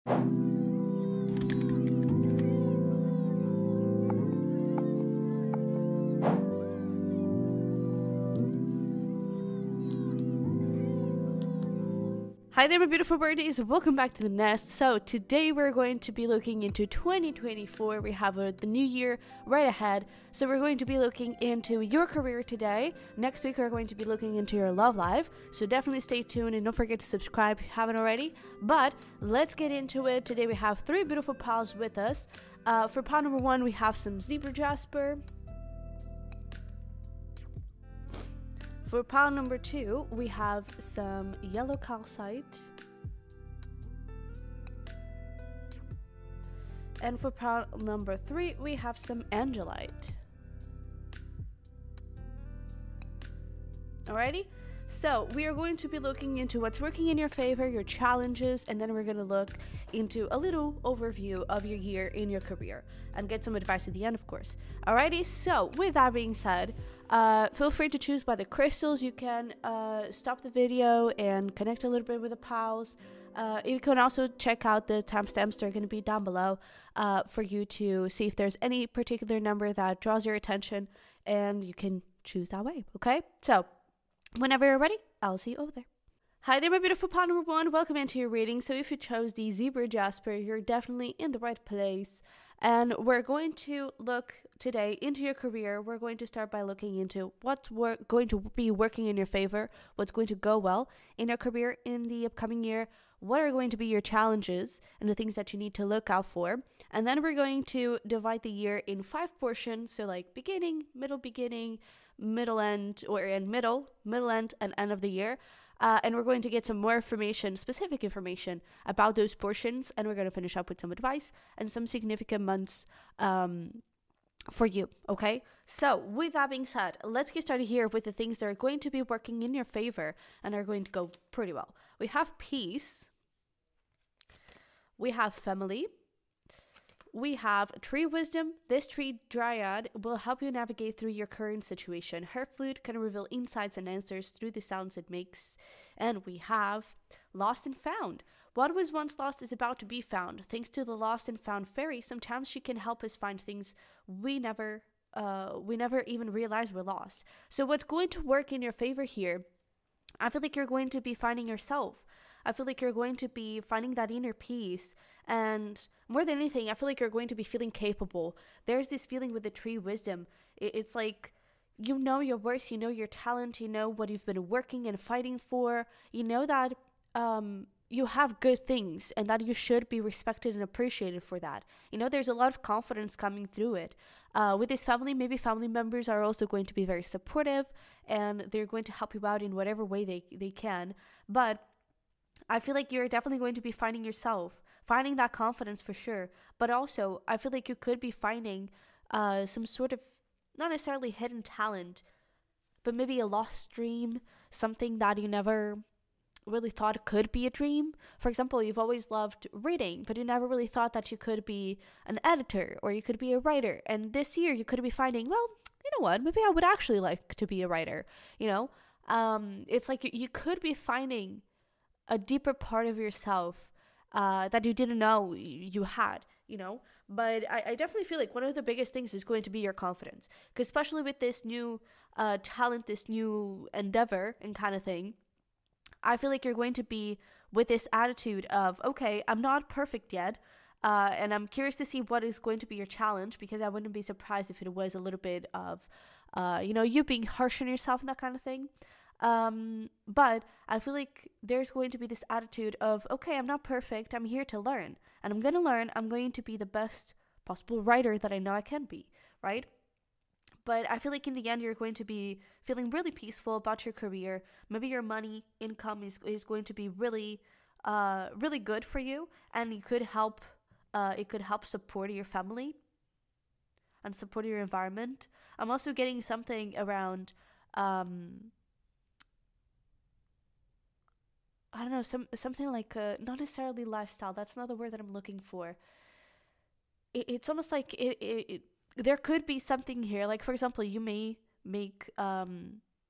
Hi there, my beautiful birdies. Welcome back to the nest. So today we're going to be looking into 2024. We have the new year right ahead. So we're going to be looking into your career today. Next week we're going to be looking into your love life. So definitely stay tuned and don't forget to subscribe if you haven't already. But let's get into it. Today we have three beautiful pals with us. For pal number one, we have some zebra jasper. For pile number two, we have some yellow calcite. And for pile number three, we have some angelite. Alrighty? So we are going to be looking into what's working in your favor, your challenges, and then we're going to look into a little overview of your year in your career and get some advice at the end, of course. Alrighty, so with that being said, feel free to choose by the crystals. You can stop the video and connect a little bit with the pals. You can also check out the timestamps. They're going to be down below for you to see if there's any particular number that draws your attention, and you can choose that way, okay? So whenever you're ready, I'll see you over there. Hi there, my beautiful pal number one. Welcome into your reading. So if you chose the zebra jasper, you're definitely in the right place. And we're going to look today into your career. We're going to start by looking into what's going to be working in your favor, what's going to go well in your career in the upcoming year, what are going to be your challenges and the things that you need to look out for. And then we're going to divide the year in 5 portions. So like beginning, middle end, or in middle end, and end of the year. And we're going to get some more information, specific information about those portions. And we're going to finish up with some advice and some significant months for you. Okay. So with that being said, let's get started here with the things that are going to be working in your favor and are going to go pretty well. We have peace. We have family. We have tree wisdom. This tree dryad will help you navigate through your current situation. Her flute can reveal insights and answers through the sounds it makes. And we have lost and found. What was once lost is about to be found. Thanks to the lost and found fairy, sometimes she can help us find things we never even realized were lost. So what's going to work in your favor here? I feel like you're going to be finding yourself. I feel like you're going to be finding that inner peace. And more than anything, I feel like you're going to be feeling capable. There's this feeling with the tree wisdom. It's like, you know your worth, you know your talent, you know what you've been working and fighting for. You know that you have good things and that you should be respected and appreciated for that. You know, there's a lot of confidence coming through it. With this family, maybe family members are also going to be very supportive and they're going to help you out in whatever way they can. But I feel like you're definitely going to be finding yourself, finding that confidence for sure. But also, I feel like you could be finding some sort of, not necessarily hidden talent, but maybe a lost dream, something that you never really thought could be a dream. For example, you've always loved reading, but you never really thought that you could be an editor or you could be a writer. And this year you could be finding, well, you know what, maybe I would actually like to be a writer. You know, it's like you could be finding a deeper part of yourself that you didn't know you had, you know. But I definitely feel like one of the biggest things is going to be your confidence, because especially with this new talent, this new endeavor and kind of thing, I feel like you're going to be with this attitude of, okay, I'm not perfect yet, and I'm curious to see what is going to be your challenge, because I wouldn't be surprised if it was a little bit of, you being harsh on yourself and that kind of thing. But I feel like there's going to be this attitude of, okay, I'm not perfect, I'm here to learn, and I'm going to learn, I'm going to be the best possible writer that I know I can be, right? But I feel like in the end, you're going to be feeling really peaceful about your career. Maybe your money income is going to be really, really good for you, and it could help support your family and support your environment. I'm also getting something around, I don't know, something like not necessarily lifestyle. That's not the word that I'm looking for. It's almost like there could be something here. Like, for example, you may make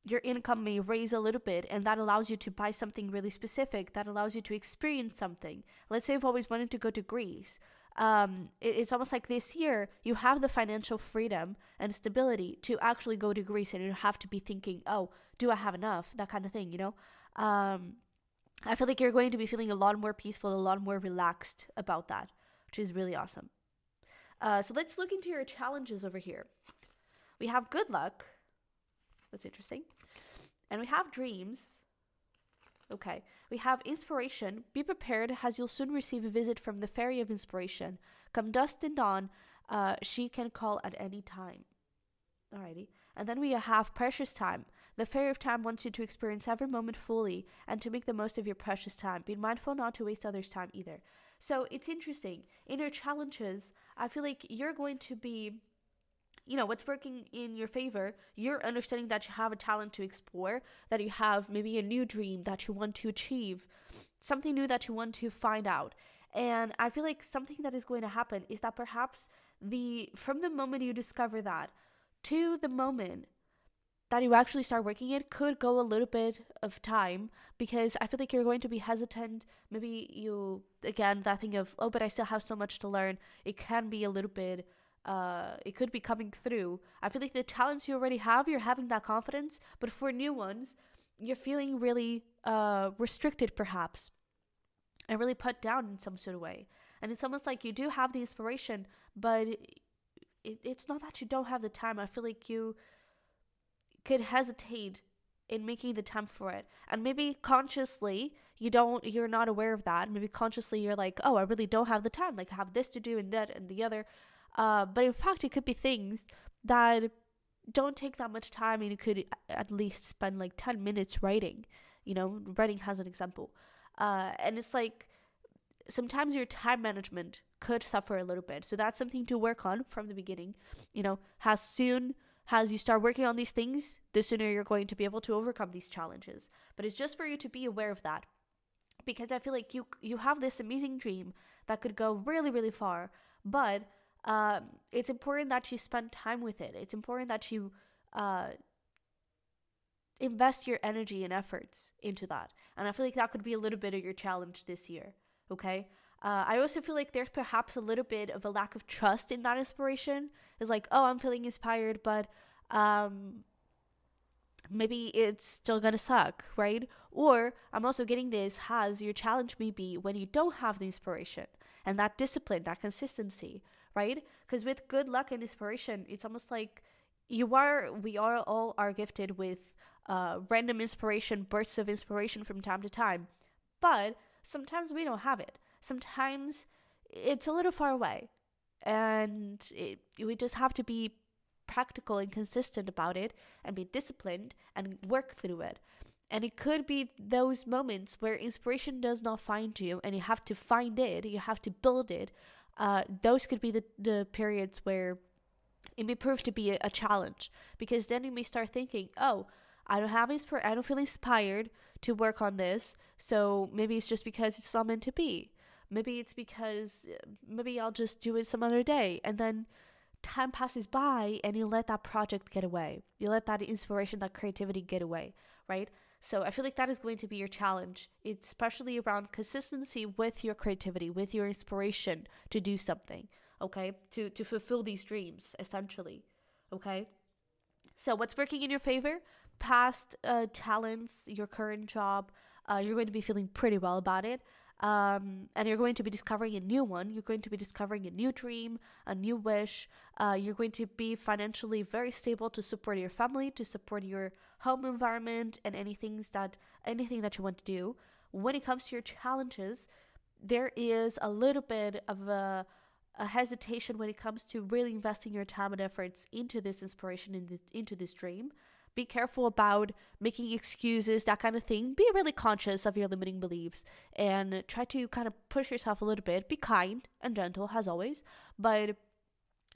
your income may raise a little bit, and that allows you to buy something really specific, that allows you to experience something. Let's say you've always wanted to go to Greece. It's almost like this year you have the financial freedom and stability to actually go to Greece, and you don't have to be thinking, oh, do I have enough? That kind of thing, you know? I feel like you're going to be feeling a lot more peaceful, a lot more relaxed about that, which is really awesome. So let's look into your challenges over here. We have good luck. That's interesting. And we have dreams. Okay. We have inspiration. Be prepared, as you'll soon receive a visit from the fairy of inspiration. Come dusk and dawn, she can call at any time. Alrighty. And then we have precious time. The fairy of time wants you to experience every moment fully and to make the most of your precious time. Be mindful not to waste others' time either. So it's interesting. In your challenges, I feel like you're going to be, what's working in your favor. You're understanding that you have a talent to explore, that you have maybe a new dream that you want to achieve, something new that you want to find out. And I feel like something that is going to happen is that perhaps from the moment you discover that to the moment that you actually start working it could go a little bit of time, because I feel like you're going to be hesitant. Maybe that thing of, oh, but I still have so much to learn. It can be a little bit, it could be coming through. I feel like the talents you already have, you're having that confidence, but for new ones, you're feeling really restricted perhaps, and really put down in some sort of way. And it's almost like you do have the inspiration, but it's not that you don't have the time. I feel like you could hesitate in making the time for it, and maybe consciously you're not aware of that. Maybe consciously you're like, oh, I really don't have the time, like I have this to do and that and the other, but in fact it could be things that don't take that much time, and you could at least spend like 10 minutes writing, writing as an example. And it's like sometimes your time management could suffer a little bit, so that's something to work on from the beginning. As soon as you start working on these things, the sooner you're going to be able to overcome these challenges. But it's just for you to be aware of that, because I feel like you have this amazing dream that could go really, really far, but it's important that you spend time with it. It's important that you invest your energy and efforts into that. And I feel like that could be a little bit of your challenge this year, okay? I also feel like there's perhaps a little bit of a lack of trust in that inspiration. It's like, oh, I'm feeling inspired, but maybe it's still gonna suck, right? Or I'm also getting this as your challenge may be when you don't have the inspiration and that discipline, that consistency, right? Because with good luck and inspiration, it's almost like we all are gifted with random inspiration, bursts of inspiration from time to time, but sometimes we don't have it. Sometimes it's a little far away, and we just have to be practical and consistent about it, and be disciplined and work through it. And it could be those moments where inspiration does not find you and you have to find it, you have to build it. Those could be the periods where it may prove to be a challenge, because then you may start thinking, oh, I don't feel inspired to work on this, so maybe it's just because it's not meant to be. Maybe it's because maybe I'll just do it some other day, and then time passes by and you let that project get away. You let that inspiration, that creativity get away, right? So I feel like that is going to be your challenge. It's especially around consistency with your creativity, with your inspiration to do something, okay? To fulfill these dreams, essentially, okay? So what's working in your favor? Past talents, your current job, you're going to be feeling pretty well about it. And you're going to be discovering a new one. You're going to be discovering a new dream, a new wish. You're going to be financially very stable to support your family, to support your home environment, and anything that you want to do. When it comes to your challenges, there is a little bit of a hesitation when it comes to really investing your time and efforts into this inspiration, into this dream. Be careful about making excuses, that kind of thing. Be really conscious of your limiting beliefs and try to kind of push yourself a little bit. Be kind and gentle, as always, but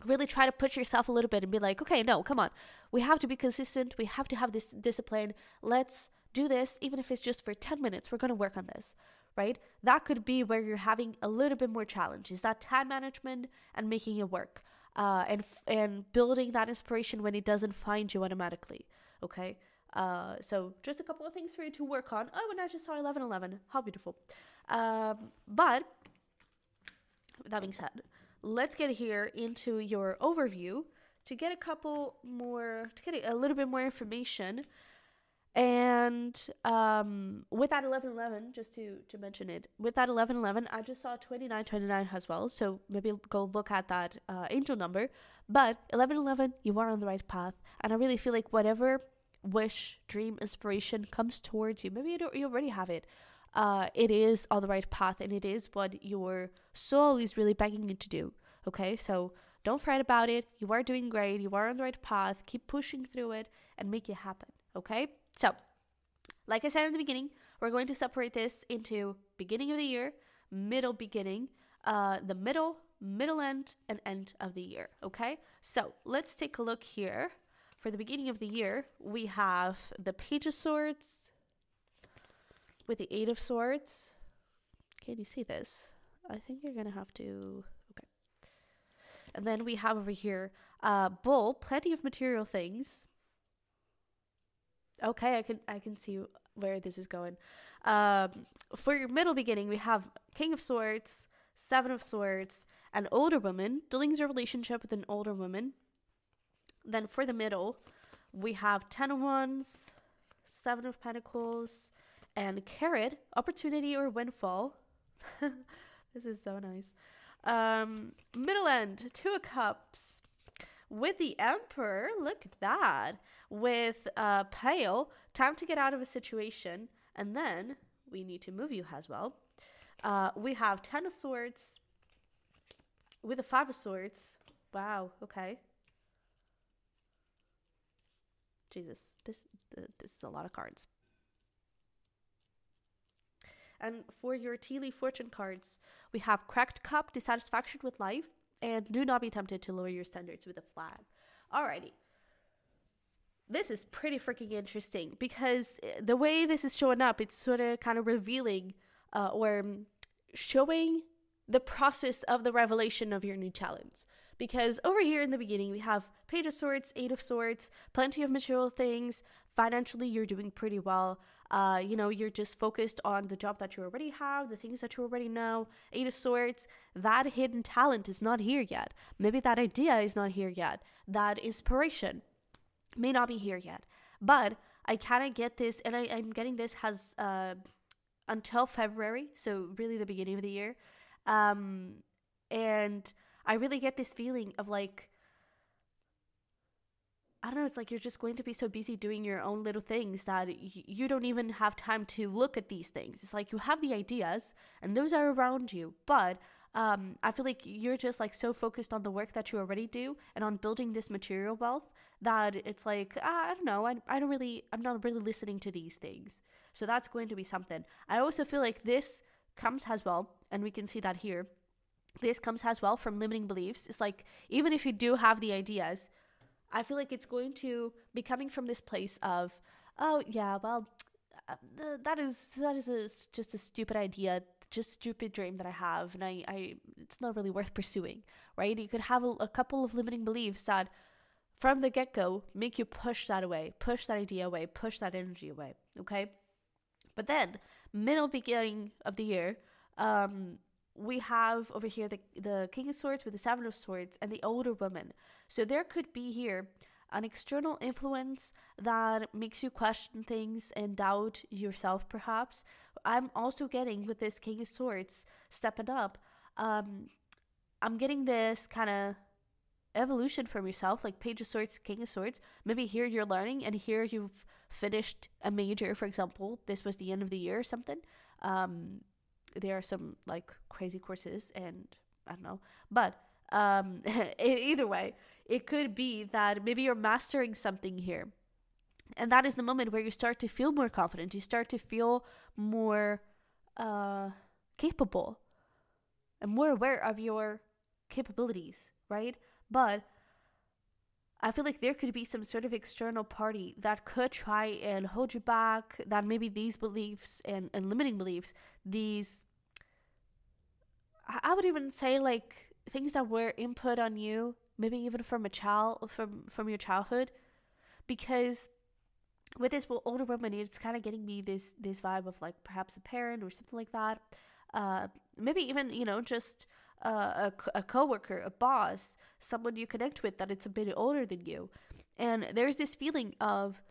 really try to push yourself a little bit and be like, okay, no, come on. We have to be consistent. We have to have this discipline. Let's do this, even if it's just for 10 minutes. We're going to work on this, right? That could be where you're having a little bit more challenge. Is that time management and making it work, and building that inspiration when it doesn't find you automatically. Okay, So just a couple of things for you to work on. Oh, and I just saw 11:11. How beautiful. But that being said, let's get here into your overview to get a little bit more information. And with that 11:11, just to mention it, with that 11:11, I just saw 29:29 as well. So maybe go look at that angel number. But 11:11, you are on the right path, and I really feel like whatever wish, dream, inspiration comes towards you, maybe you already have it. It is on the right path, and it is what your soul is really begging you to do. Okay, so don't fret about it. You are doing great. You are on the right path. Keep pushing through it and make it happen. Okay, so like I said in the beginning, we're going to separate this into beginning of the year, middle beginning, the middle end, and end of the year. Okay, so let's take a look here. For the beginning of the year, we have the Page of Swords with the Eight of Swords. Can you see this? I think you're gonna have to. Okay. And then we have over here Bull, plenty of material things. Okay, I can see where this is going. For your middle beginning, we have King of Swords, Seven of Swords, an older woman, dealing your relationship with an older woman. Then for the middle, we have 10 of Wands, 7 of Pentacles, and Carrot, opportunity or windfall. This is so nice. Middle end, 2 of Cups. With the Emperor, look at that. With Pale, time to get out of a situation. And then we need to move you as well. We have 10 of Swords with the 5 of Swords. Wow, okay. Jesus, this is a lot of cards. And for your tea leaf fortune cards, we have Cracked Cup, dissatisfaction with life, and do not be tempted to lower your standards with a flag. Alrighty. This is pretty freaking interesting because the way this is showing up, it's sort of kind of revealing or showing the process of the revelation of your new challenge. Because over here in the beginning, we have Page of Swords, Eight of Swords, plenty of material things. Financially, you're doing pretty well. You're just focused on the job that you already have, the things that you already know. Eight of Swords, that hidden talent is not here yet. Maybe that idea is not here yet. That inspiration may not be here yet. But I kind of get this, and I'm getting this has until February, so really the beginning of the year. And I really get this feeling of like, I don't know, it's like you're just going to be so busy doing your own little things that you don't even have time to look at these things. It's like you have the ideas and those are around you, but I feel like you're just like so focused on the work that you already do and on building this material wealth that it's like, I don't know, I'm not really listening to these things. So that's going to be something. I also feel like this comes as well, and we can see that here. This comes as well from limiting beliefs. It's like, even if you do have the ideas, I feel like it's going to be coming from this place of, oh yeah, well, that is just a stupid idea, just stupid dream that I have, and I it's not really worth pursuing, right? You could have a couple of limiting beliefs that from the get-go make you push that away, push that idea away, push that energy away, okay? But then, middle beginning of the year, we have over here the King of Swords with the Seven of Swords and the older woman. So there could be here an external influence that makes you question things and doubt yourself, perhaps. I'm also getting with this King of Swords stepping up. I'm getting this kind of evolution from yourself, like Page of Swords, King of Swords. Maybe here you're learning, and here you've finished a major, for example. This was the end of the year or something. There are some like crazy courses, and I don't know, but either way, it could be that maybe you're mastering something here, and that is the moment where you start to feel more confident, you start to feel more capable and more aware of your capabilities, right? But I feel like there could be some sort of external party that could try and hold you back, that maybe these beliefs and limiting beliefs, these, I would even say like things that were input on you, maybe even from a child, from your childhood, because with this older woman, it's kind of getting me this vibe of like perhaps a parent or something like that. Maybe even, just a coworker, a boss, someone you connect with that it's a bit older than you. And there's this feeling of,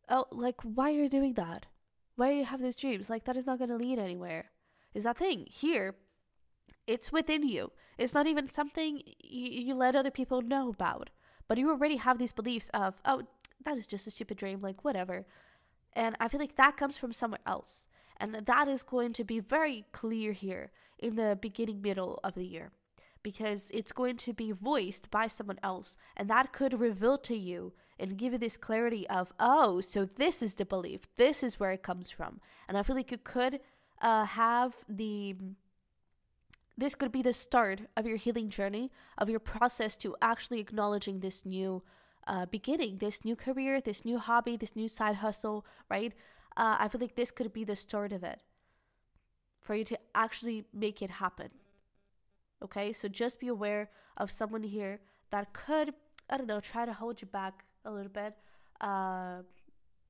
oh, like, why are you doing that? Why do you have those dreams? Like, that is not going to lead anywhere. Is that thing here? It's within you. It's not even something you let other people know about. But you already have these beliefs of, oh, that is just a stupid dream, like, whatever. And I feel like that comes from somewhere else. And that is going to be very clear here in the beginning, middle of the year. Because it's going to be voiced by someone else. And that could reveal to you and give you this clarity of, oh, so this is the belief. This is where it comes from. And I feel like you could this could be the start of your healing journey, of your process to actually acknowledging this new beginning, this new career, this new hobby, this new side hustle, right? I feel like this could be the start of it for you to actually make it happen. Okay, so just be aware of someone here that could, I don't know, try to hold you back a little bit. And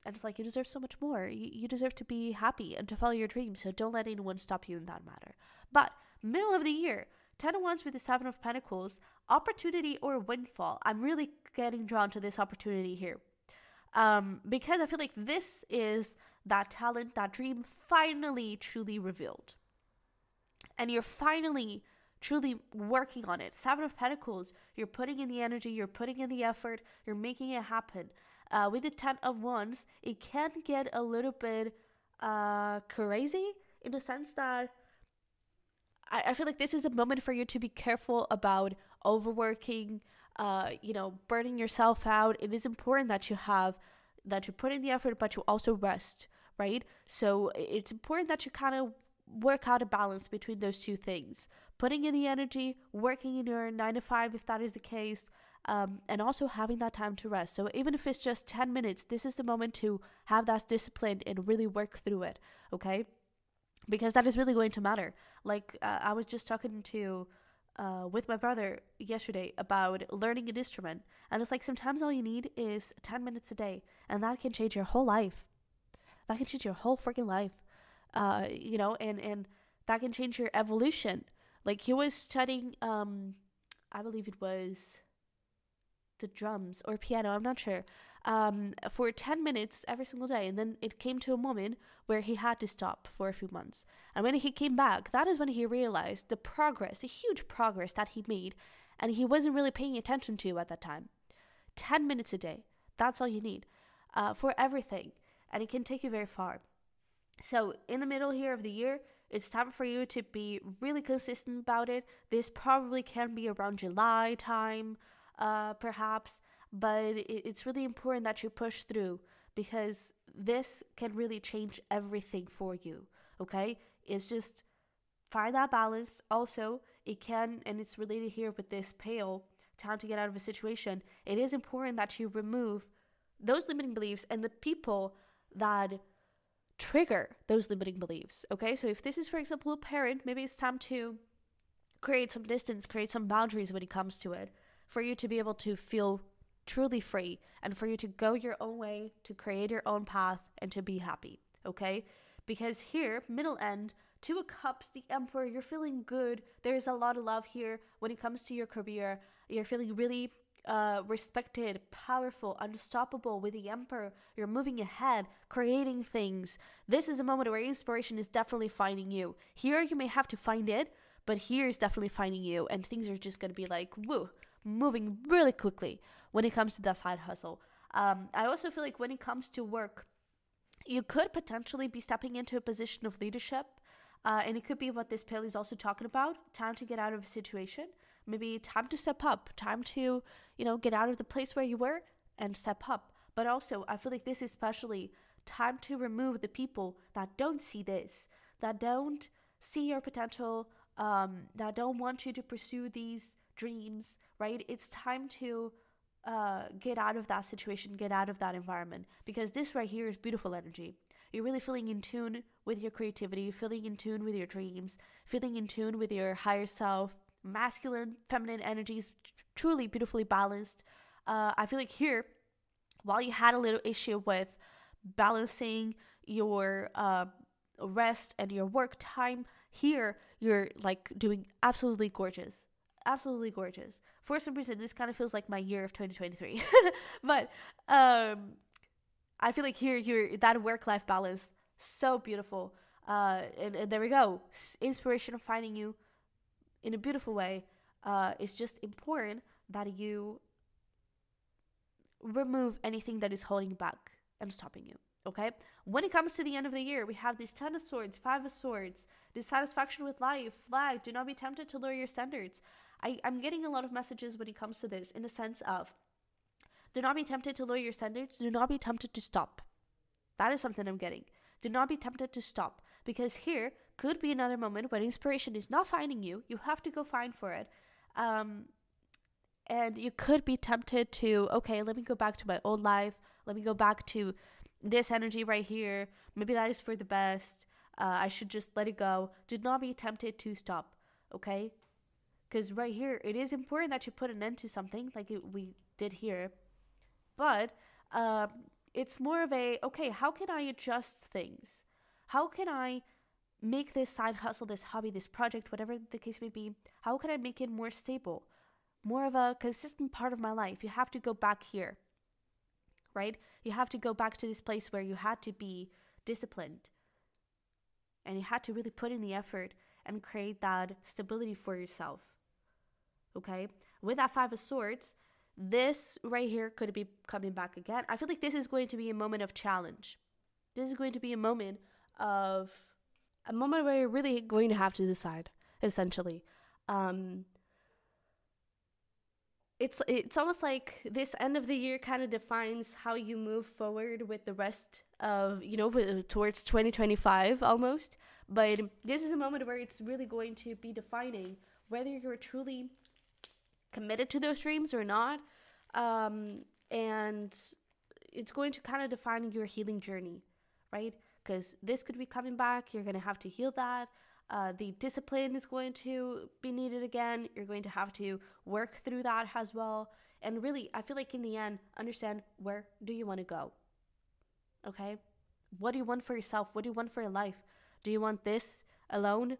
it's like, you deserve so much more. You deserve to be happy and to follow your dreams. So don't let anyone stop you in that matter. But middle of the year, 10 of Wands with the 7 of Pentacles, opportunity or windfall. I'm really getting drawn to this opportunity here. Because I feel like this is that talent, that dream finally truly revealed. And you're finally truly working on it. 7 of Pentacles, you're putting in the energy, you're putting in the effort, you're making it happen. With the 10 of Wands, it can get a little bit crazy in the sense that I feel like this is a moment for you to be careful about overworking, burning yourself out. It is important that you put in the effort, but you also rest, right? So it's important that you kind of work out a balance between those two things. Putting in the energy, working in your 9 to 5 if that is the case, and also having that time to rest. So even if it's just 10 minutes, this is the moment to have that discipline and really work through it, okay? Because that is really going to matter. Like, I was just talking to with my brother yesterday about learning an instrument, and it's like sometimes all you need is 10 minutes a day, and that can change your whole life. That can change your whole freaking life, and that can change your evolution. Like, he was studying, I believe it was the drums or piano, I'm not sure, for 10 minutes every single day. And then it came to a moment where he had to stop for a few months. And when he came back, that is when he realized the huge progress that he made, and he wasn't really paying attention to at that time. 10 minutes a day, that's all you need for everything. And it can take you very far. So in the middle here of the year, it's time for you to be really consistent about it. This probably can be around July time, perhaps, but it's really important that you push through, because this can really change everything for you, okay? It's just find that balance. Also, it can, and it's related here with this pale, time to get out of a situation, it is important that you remove those limiting beliefs and the people that trigger those limiting beliefs, okay? So if this is, for example, a parent, maybe it's time to create some distance, create some boundaries when it comes to it, for you to be able to feel truly free and for you to go your own way, to create your own path and to be happy, okay? Because here, middle end, 2 of Cups, the Emperor, you're feeling good. There's a lot of love here when it comes to your career. You're feeling really respected, powerful, unstoppable with the Emperor. You're moving ahead, creating things. This is a moment where inspiration is definitely finding you. Here, you may have to find it, but here is definitely finding you, and things are just going to be like, woo, moving really quickly when it comes to that side hustle. I also feel like when it comes to work, you could potentially be stepping into a position of leadership, and it could be what this Pale is also talking about, time to get out of a situation, maybe time to step up, time to, get out of the place where you were and step up. But also, I feel like this is especially time to remove the people that don't see this, that don't see your potential, that don't want you to pursue these dreams, right? It's time to get out of that situation, get out of that environment, because this right here is beautiful energy. You're really feeling in tune with your creativity, feeling in tune with your dreams, feeling in tune with your higher self, masculine, feminine energies, truly beautifully balanced. I feel like here while you had a little issue with balancing your rest and your work time, here you're like doing absolutely gorgeous. Absolutely gorgeous. For some reason, this kind of feels like my year of 2023. But I feel like here, that work-life balance, so beautiful. And there we go. Inspiration of finding you in a beautiful way. It's just important that you remove anything that is holding you back and stopping you. Okay? When it comes to the end of the year, we have this 10 of swords, 5 of swords, dissatisfaction with life, flag, do not be tempted to lower your standards. I'm getting a lot of messages when it comes to this in the sense of, do not be tempted to lower your standards, do not be tempted to stop. That is something I'm getting. Do not be tempted to stop, because here could be another moment when inspiration is not finding you. You have to go find for it. And you could be tempted to, okay, let me go back to my old life. Let me go back to this energy right here. Maybe that is for the best. I should just let it go. Do not be tempted to stop, okay? Because right here, it is important that you put an end to something like we did here. But it's more of a, okay, how can I adjust things? How can I make this side hustle, this hobby, this project, whatever the case may be, how can I make it more stable? More of a consistent part of my life. You have to go back here, right? You have to go back to this place where you had to be disciplined and you had to really put in the effort and create that stability for yourself, okay? With that 5 of swords, this right here could be coming back again. I feel like this is going to be a moment of challenge. This is going to be a moment where you're really going to have to decide, essentially. It's almost like this end of the year kind of defines how you move forward with the rest of, towards 2025 almost. But this is a moment where it's really going to be defining whether you're truly committed to those dreams or not. And it's going to kind of define your healing journey, right? Because this could be coming back. You're going to have to heal that. The discipline is going to be needed again. You're going to have to work through that as well. And really, I feel like in the end, understand, where do you want to go? Okay? What do you want for yourself? What do you want for your life? Do you want this alone?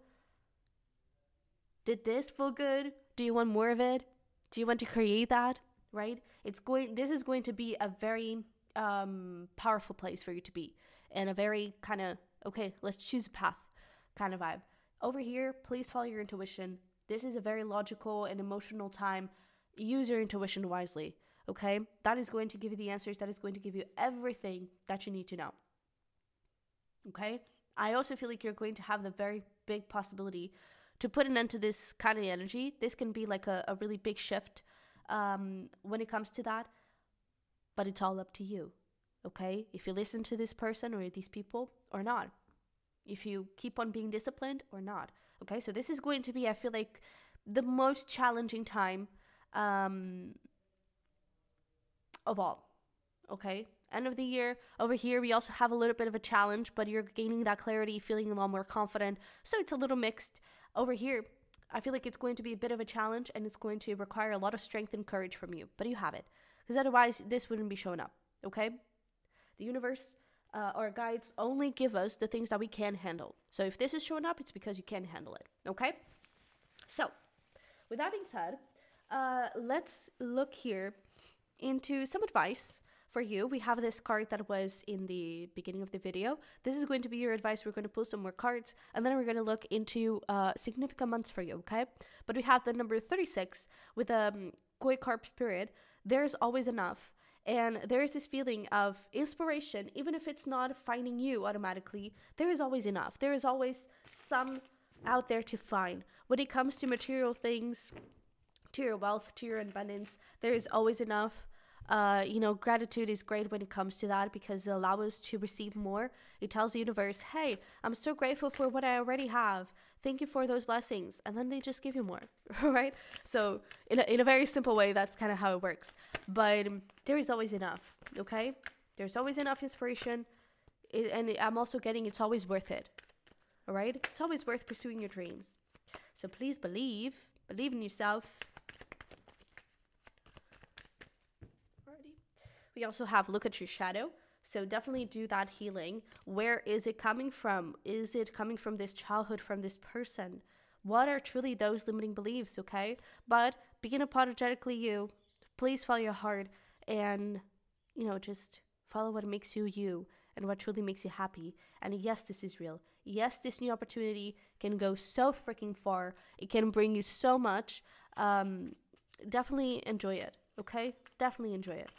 Did this feel good? Do you want more of it? Do you want to create that? Right? This is going to be a very powerful place for you to be. And a very kind of, okay, let's choose a path kind of vibe. Over here, please follow your intuition. This is a very logical and emotional time. Use your intuition wisely, okay? That is going to give you the answers. That is going to give you everything that you need to know, okay? I also feel like you're going to have the very big possibility to put an end to this kind of energy. This can be like a really big shift when it comes to that, but it's all up to you, okay? If you listen to this person or these people or not. If you keep on being disciplined or not. Okay, so this is going to be, I feel like, the most challenging time of all. Okay, end of the year. Over here, we also have a little bit of a challenge, but you're gaining that clarity, feeling a lot more confident. So it's a little mixed. Over here, I feel like it's going to be a bit of a challenge and it's going to require a lot of strength and courage from you. But you have it. Because otherwise, this wouldn't be showing up. Okay? The universe... our guides only give us the things that we can handle. So if this is showing up, it's because you can handle it. Okay? So, with that being said, let's look here into some advice for you. We have this card that was in the beginning of the video. This is going to be your advice. We're going to pull some more cards, and then we're going to look into significant months for you, okay? But we have the number 36 with a Koi Carp Spirit. There's always enough. And there is this feeling of inspiration, even if it's not finding you automatically, there is always enough. There is always some out there to find. When it comes to material things, to your wealth, to your abundance, there is always enough. Gratitude is great when it comes to that because it allows us to receive more. It tells the universe, hey, I'm so grateful for what I already have. Thank you for those blessings. And then they just give you more, right? So in a very simple way, that's kind of how it works. But there is always enough, okay? There's always enough inspiration. And I'm also getting it's always worth it, all right? It's always worth pursuing your dreams. So please believe in yourself. We also have look at your shadow. So definitely do that healing. Where is it coming from? Is it coming from this childhood, from this person? What are truly those limiting beliefs, okay? But be unapologetically you. Please follow your heart and, just follow what makes you you and what truly makes you happy. And yes, this is real. Yes, this new opportunity can go so freaking far. It can bring you so much. Definitely enjoy it, okay? Definitely enjoy it.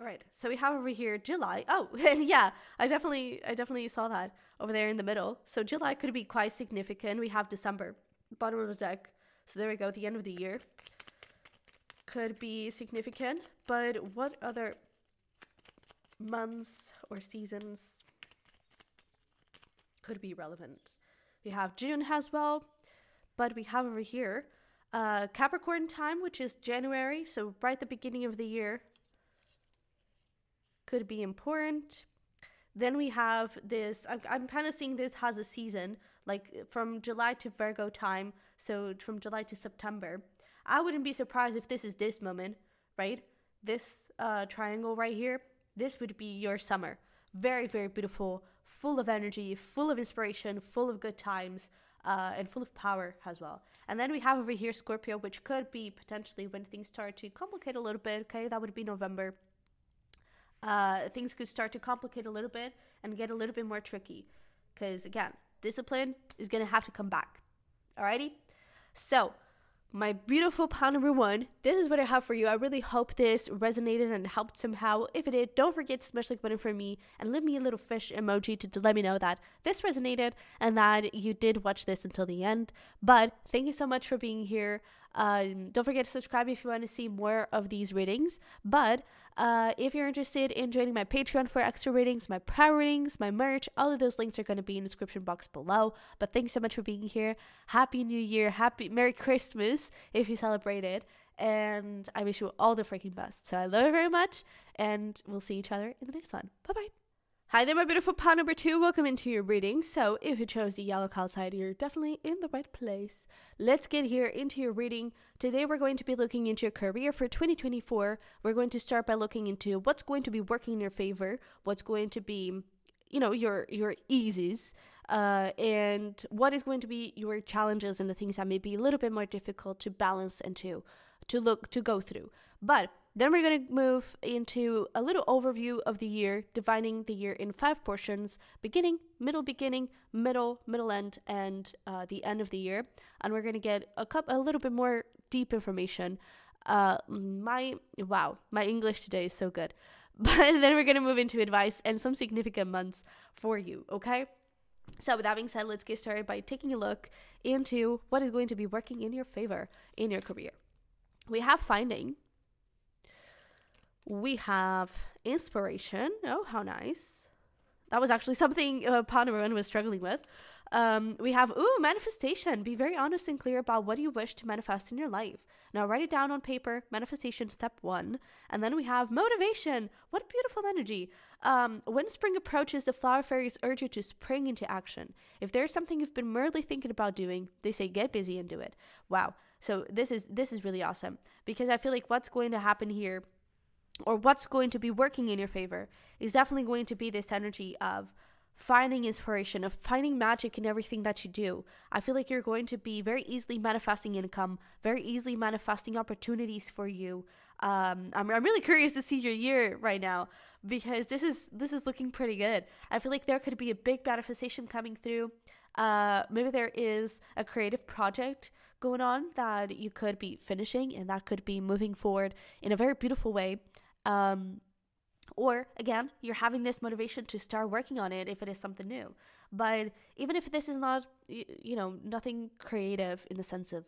All right, so we have over here July. Oh, and yeah, I definitely saw that over there in the middle. So July could be quite significant. We have December, bottom of the deck. So there we go, the end of the year. Could be significant, but what other months or seasons could be relevant? We have June as well, but we have over here Capricorn time, which is January, so right at the beginning of the year. Could be important. Then we have this, I'm kind of seeing this as a season, like from July to Virgo time, so from July to September. I wouldn't be surprised if this is this moment, right? This triangle right here, this would be your summer. Very, very beautiful, full of energy, full of inspiration, full of good times, and full of power as well. And then we have over here Scorpio, which could be potentially when things start to complicate a little bit, okay? That would be November. Things could start to complicate a little bit and get a little bit more tricky. Because, again, discipline is going to have to come back. Alrighty? So, my beautiful pile number one, this is what I have for you. I really hope this resonated and helped somehow. If it did, don't forget to smash the like button for me and leave me a little fish emoji to let me know that this resonated and that you did watch this until the end. But thank you so much for being here. Don't forget to subscribe if you want to see more of these readings. But if you're interested in joining my Patreon for extra readings, my prior readings, my merch, all of those links are going to be in the description box below. But thanks so much for being here. Happy New Year. Merry Christmas if you celebrate it. And I wish you all the freaking best. So I love you very much. And we'll see each other in the next one. Bye-bye. Hi there, my beautiful pile number two. Welcome into your reading. So if you chose the yellow call side, you're definitely in the right place. Let's get here into your reading. Today we're going to be looking into your career for 2024. We're going to start by looking into what's going to be working in your favor, what's going to be, your eases, and what is going to be your challenges and the things that may be a little bit more difficult to balance and to go through. But then we're going to move into a little overview of the year, dividing the year in 5 portions: beginning, middle, middle end, and the end of the year. And we're going to get a little bit more deep information. My English today is so good. But then we're going to move into advice and some significant months for you, okay? So with that being said, let's get started by taking a look into what is going to be working in your favor in your career. We have finding. We have inspiration. Oh, how nice. That was actually something Panaran was struggling with. We have, manifestation. Be very honest and clear about what you wish to manifest in your life. Now write it down on paper. Manifestation step 1. And then we have motivation. What beautiful energy. When spring approaches, the flower fairies urge you to spring into action. If there's something you've been merely thinking about doing, they say get busy and do it. Wow. So this is really awesome, because I feel like what's going to happen here, or what's going to be working in your favor, is definitely going to be this energy of finding inspiration, of finding magic in everything that you do. I feel like you're going to be very easily manifesting income, very easily manifesting opportunities for you. I'm really curious to see your year right now, because this is looking pretty good. I feel like there could be a big manifestation coming through. Maybe there is a creative project going on that you could be finishing, and that could be moving forward in a very beautiful way. Or again, you're having this motivation to start working on it if it is something new. But even if this is not, nothing creative in the sense of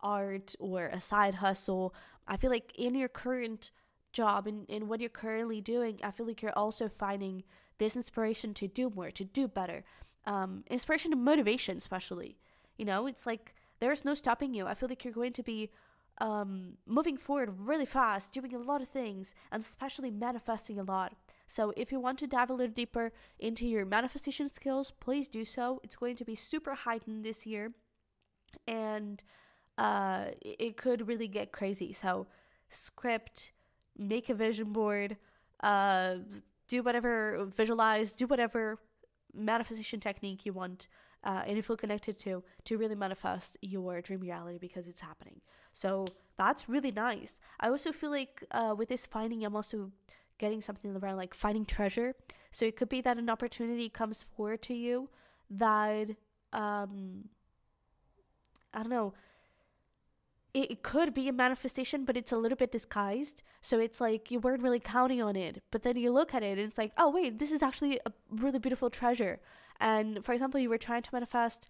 art or a side hustle, I feel like in your current job, in what you're currently doing, I feel like you're also finding this inspiration to do more, to do better. Inspiration and motivation, especially. It's like there's no stopping you. I feel like you're going to be moving forward really fast, doing a lot of things, and especially manifesting a lot. So if you want to dive a little deeper into your manifestation skills, please do so. It's going to be super heightened this year, and it could really get crazy. So script make a vision board, uh, do whatever, visualize, do whatever manifestation technique you want, and you feel connected to really manifest your dream reality because it's happening. So that's really nice. I also feel like with this finding, I'm also getting something around like finding treasure. So it could be that an opportunity comes forward to you that I don't know, it could be a manifestation, but it's a little bit disguised. So it's like you weren't really counting on it, but then you look at it and it's like, oh wait, this is actually a really beautiful treasure. And for example, you were trying to manifest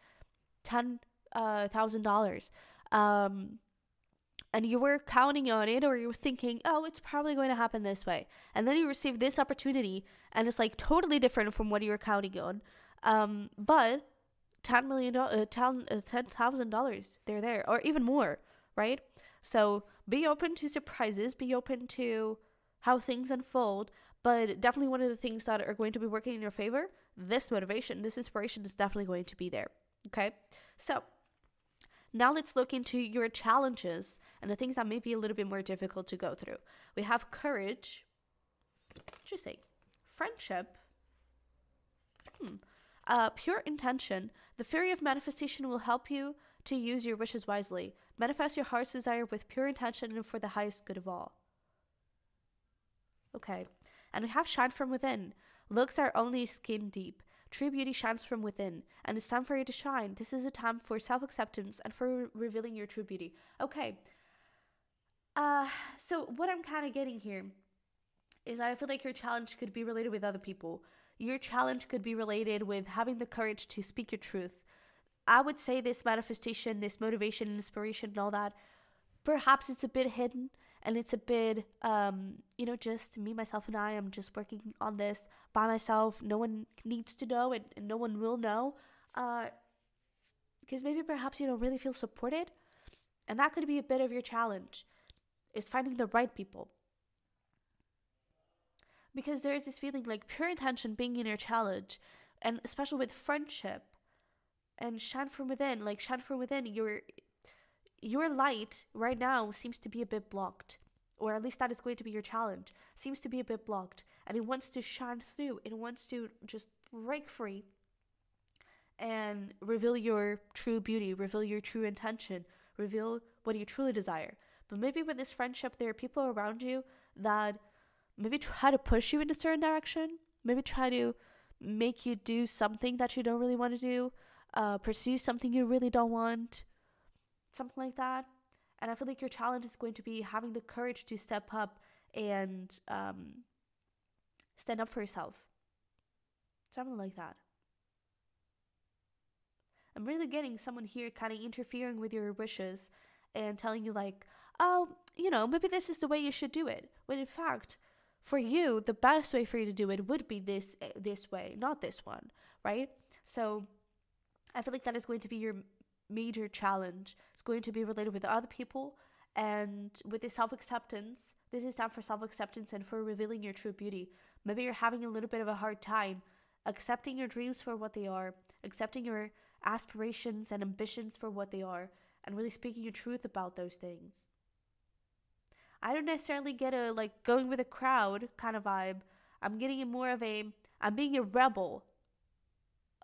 $10,000, and you were counting on it, or you were thinking, oh, it's probably going to happen this way, and then you receive this opportunity, and it's like totally different from what you were counting on. But $10,000, they're there, or even more, right? So be open to surprises, be open to how things unfold, but definitely one of the things that are going to be working in your favor, this motivation, this inspiration is definitely going to be there, okay? So now let's look into your challenges and the things that may be a little bit more difficult to go through. We have courage, interesting, friendship, pure intention. The theory of manifestation will help you to use your wishes wisely. Manifest your heart's desire with pure intention and for the highest good of all. Okay. And we have shine from within. Looks are only skin deep. True beauty shines from within, and it's time for you to shine. This is a time for self-acceptance and for revealing your true beauty. Okay. So what I'm kind of getting here is that I feel like your challenge could be related with other people. Your challenge could be related with having the courage to speak your truth. I would say this manifestation, this motivation, inspiration, and all that, perhaps it's a bit hidden and it's a bit, just me, myself, and I am just working on this by myself. No one needs to know and no one will know. Because maybe perhaps you don't really feel supported. And that could be a bit of your challenge, is finding the right people. Because there is this feeling like pure intention being in your challenge, and especially with friendship and shine from within, your light right now seems to be a bit blocked, or at least that is going to be your challenge, seems to be a bit blocked, and it wants to shine through. It wants to just break free and reveal your true beauty, reveal your true intention, reveal what you truly desire. But maybe with this friendship, there are people around you that maybe try to push you in a certain direction, maybe try to make you do something that you don't really want to do, pursue something you really don't want, something like that. And I feel like your challenge is going to be having the courage to step up and stand up for yourself. Something like that. I'm really getting someone here kind of interfering with your wishes and telling you like, oh, maybe this is the way you should do it. When in fact, for you, the best way for you to do it would be this way, not this one, right? So I feel like that is going to be your major challenge. It's going to be related with other people, and with this self-acceptance, this is time for self-acceptance and for revealing your true beauty. Maybe you're having a little bit of a hard time accepting your dreams for what they are, accepting your aspirations and ambitions for what they are, and really speaking your truth about those things. I don't necessarily get a going with a crowd kind of vibe. I'm getting it more of I'm being a rebel,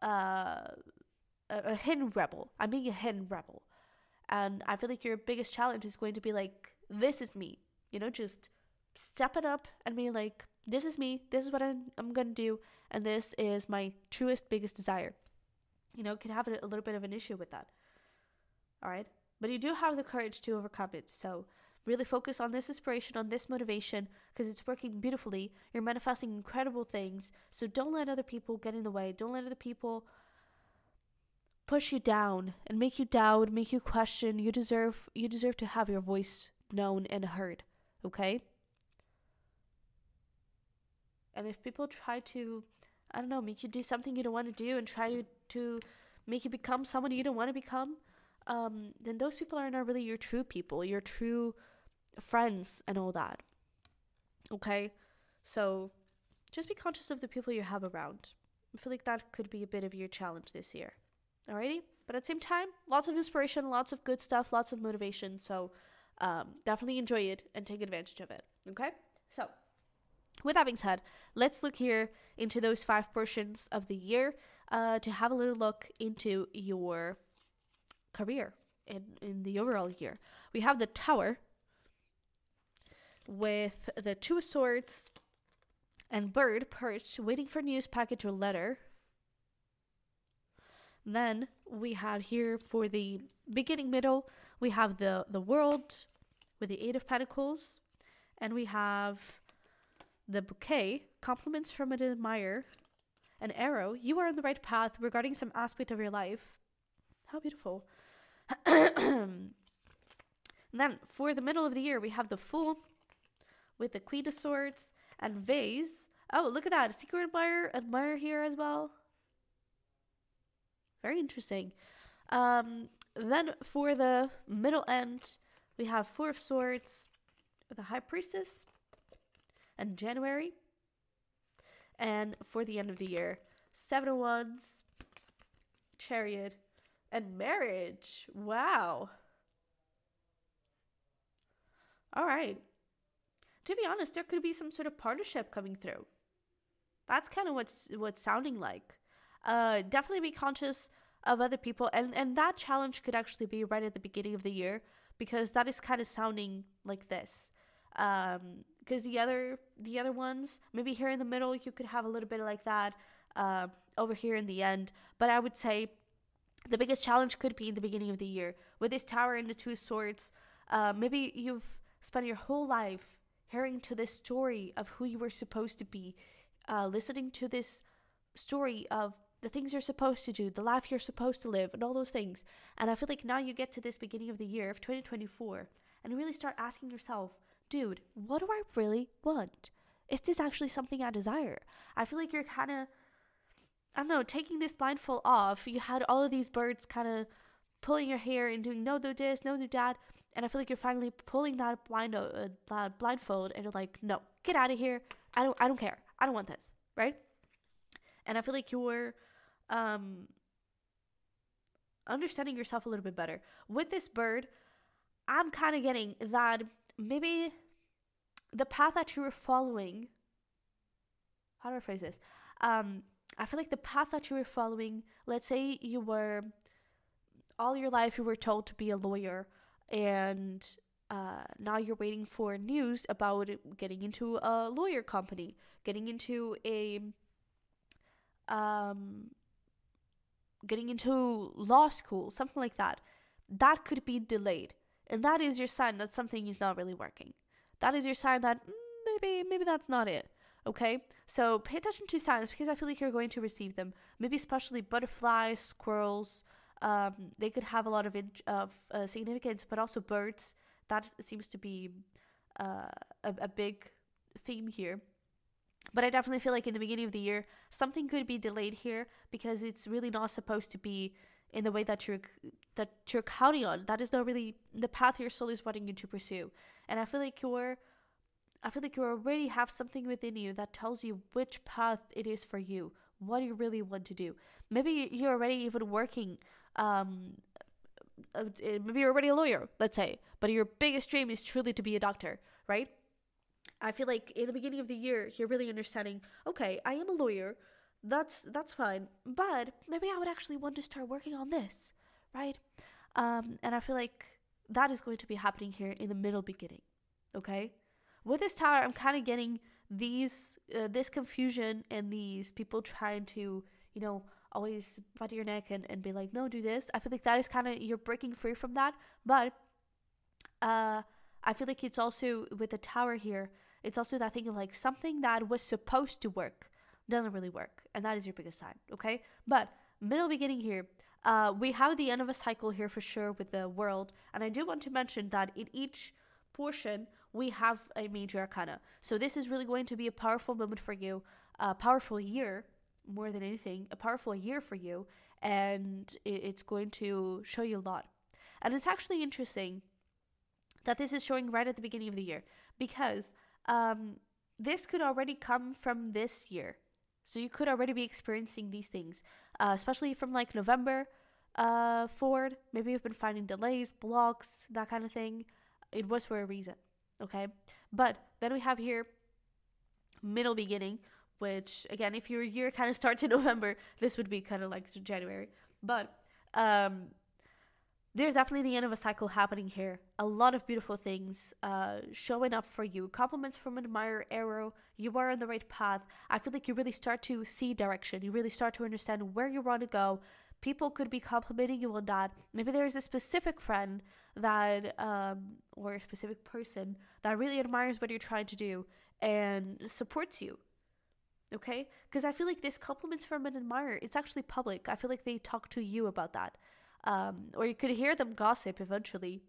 a hidden rebel. I'm being a hidden rebel. And I feel like your biggest challenge is going to be like, this is me. Just step it up and be like, this is me. This is what I'm going to do. And this is my truest, biggest desire. Could have a little bit of an issue with that. All right. But you do have the courage to overcome it. So really focus on this inspiration, on this motivation, because it's working beautifully. You're manifesting incredible things. So don't let other people get in the way. Don't let other people push you down and make you doubt, make you question. You deserve to have your voice known and heard, okay? And if people try to, make you do something you don't want to do and try to make you become someone you don't want to become, then those people are not really your true people, your true friends and all that, okay? So just be conscious of the people you have around. I feel like that could be a bit of your challenge this year. Alrighty? But at the same time, lots of inspiration, lots of good stuff, lots of motivation. So definitely enjoy it and take advantage of it. Okay? So, with that being said, let's look here into those 5 portions of the year to have a little look into your career in the overall year. We have the Tower with the 2 of Swords and Bird perched, waiting for news, package, or letter. Then we have here for the beginning middle, we have the World with the 8 of Pentacles, and we have the Bouquet, compliments from an admirer, an arrow, you are on the right path regarding some aspect of your life. How beautiful. Then for the middle of the year, we have the Fool with the Queen of Swords and Vase. Oh, look at that. Secret admirer here as well. Very interesting. Then for the middle end, we have 4 of Swords with the High Priestess and January. And for the end of the year, 7 of Wands, Chariot, and Marriage. Wow. All right. To be honest, there could be some sort of partnership coming through. That's kind of what's sounding like. Definitely be conscious of other people, and that challenge could actually be right at the beginning of the year, because that is kind of sounding like this. Because the other ones, maybe here in the middle, you could have a little bit like that over here in the end. But I would say the biggest challenge could be in the beginning of the year with this Tower and the 2 Swords. Maybe you've spent your whole life hearing to this story of who you were supposed to be, listening to this story of the things you're supposed to do, the life you're supposed to live, and all those things. And I feel like now you get to this beginning of the year of 2024 and really start asking yourself, dude, what do I really want? Is this actually something I desire? I feel like you're kind of, I don't know, taking this blindfold off. You had all of these birds kind of pulling your hair and doing no do this, no do that. And I feel like you're finally pulling that blindfold and you're like, no, get out of here. I don't care. I don't want this, right? And I feel like you're understanding yourself a little bit better. With this bird, I'm kind of getting that maybe the path that you were following, how do I phrase this? I feel like the path that you were following, let's say you were, all your life you were told to be a lawyer, and now you're waiting for news about getting into a lawyer company, getting into getting into law school, something like that. That could be delayed. And that is your sign that something is not really working. That is your sign that maybe that's not it. Okay? So pay attention to signs, because I feel like you're going to receive them. Maybe especially butterflies, squirrels. They could have a lot of significance, but also birds. That seems to be a big theme here. But I definitely feel like in the beginning of the year, something could be delayed here, because it's really not supposed to be in the way that you're counting on. That is not really the path your soul is wanting you to pursue. And I feel like you already have something within you that tells you which path it is for you, what you really want to do. Maybe you're already even working. Maybe you're already a lawyer, let's say, but your biggest dream is truly to be a doctor, right? I feel like in the beginning of the year, you're really understanding, okay, I am a lawyer, that's fine, but maybe I would actually want to start working on this, right? And I feel like that is going to be happening here in the middle beginning, okay? With this Tower, I'm kind of getting this confusion and these people trying to, always bite your neck and be like, no, do this. I feel like that is kind of, you're breaking free from that, but I feel like it's also, with the Tower here, it's also that thing of like something that was supposed to work doesn't really work, and that is your biggest sign, okay? But middle beginning here, we have the end of a cycle here for sure with the World, and I do want to mention that in each portion we have a major arcana. So this is really going to be a powerful moment for you, a powerful year, more than anything, a powerful year for you, and it's going to show you a lot. And it's actually interesting that this is showing right at the beginning of the year, because this could already come from this year. So you could already be experiencing these things, especially from like November forward. Maybe you've been finding delays, blocks, that kind of thing. It was for a reason, okay? But then we have here middle beginning, which again, if your year kind of starts in November, this would be kind of like January. But there's definitely the end of a cycle happening here. A lot of beautiful things showing up for you. Compliments from an admirer, arrow. You are on the right path. I feel like you really start to see direction. You really start to understand where you want to go. People could be complimenting you on that. Maybe there is a specific friend that, or a specific person that really admires what you're trying to do and supports you. Okay? Because I feel like this compliments from an admirer, it's actually public. I feel like they talk to you about that. Or you could hear them gossip eventually.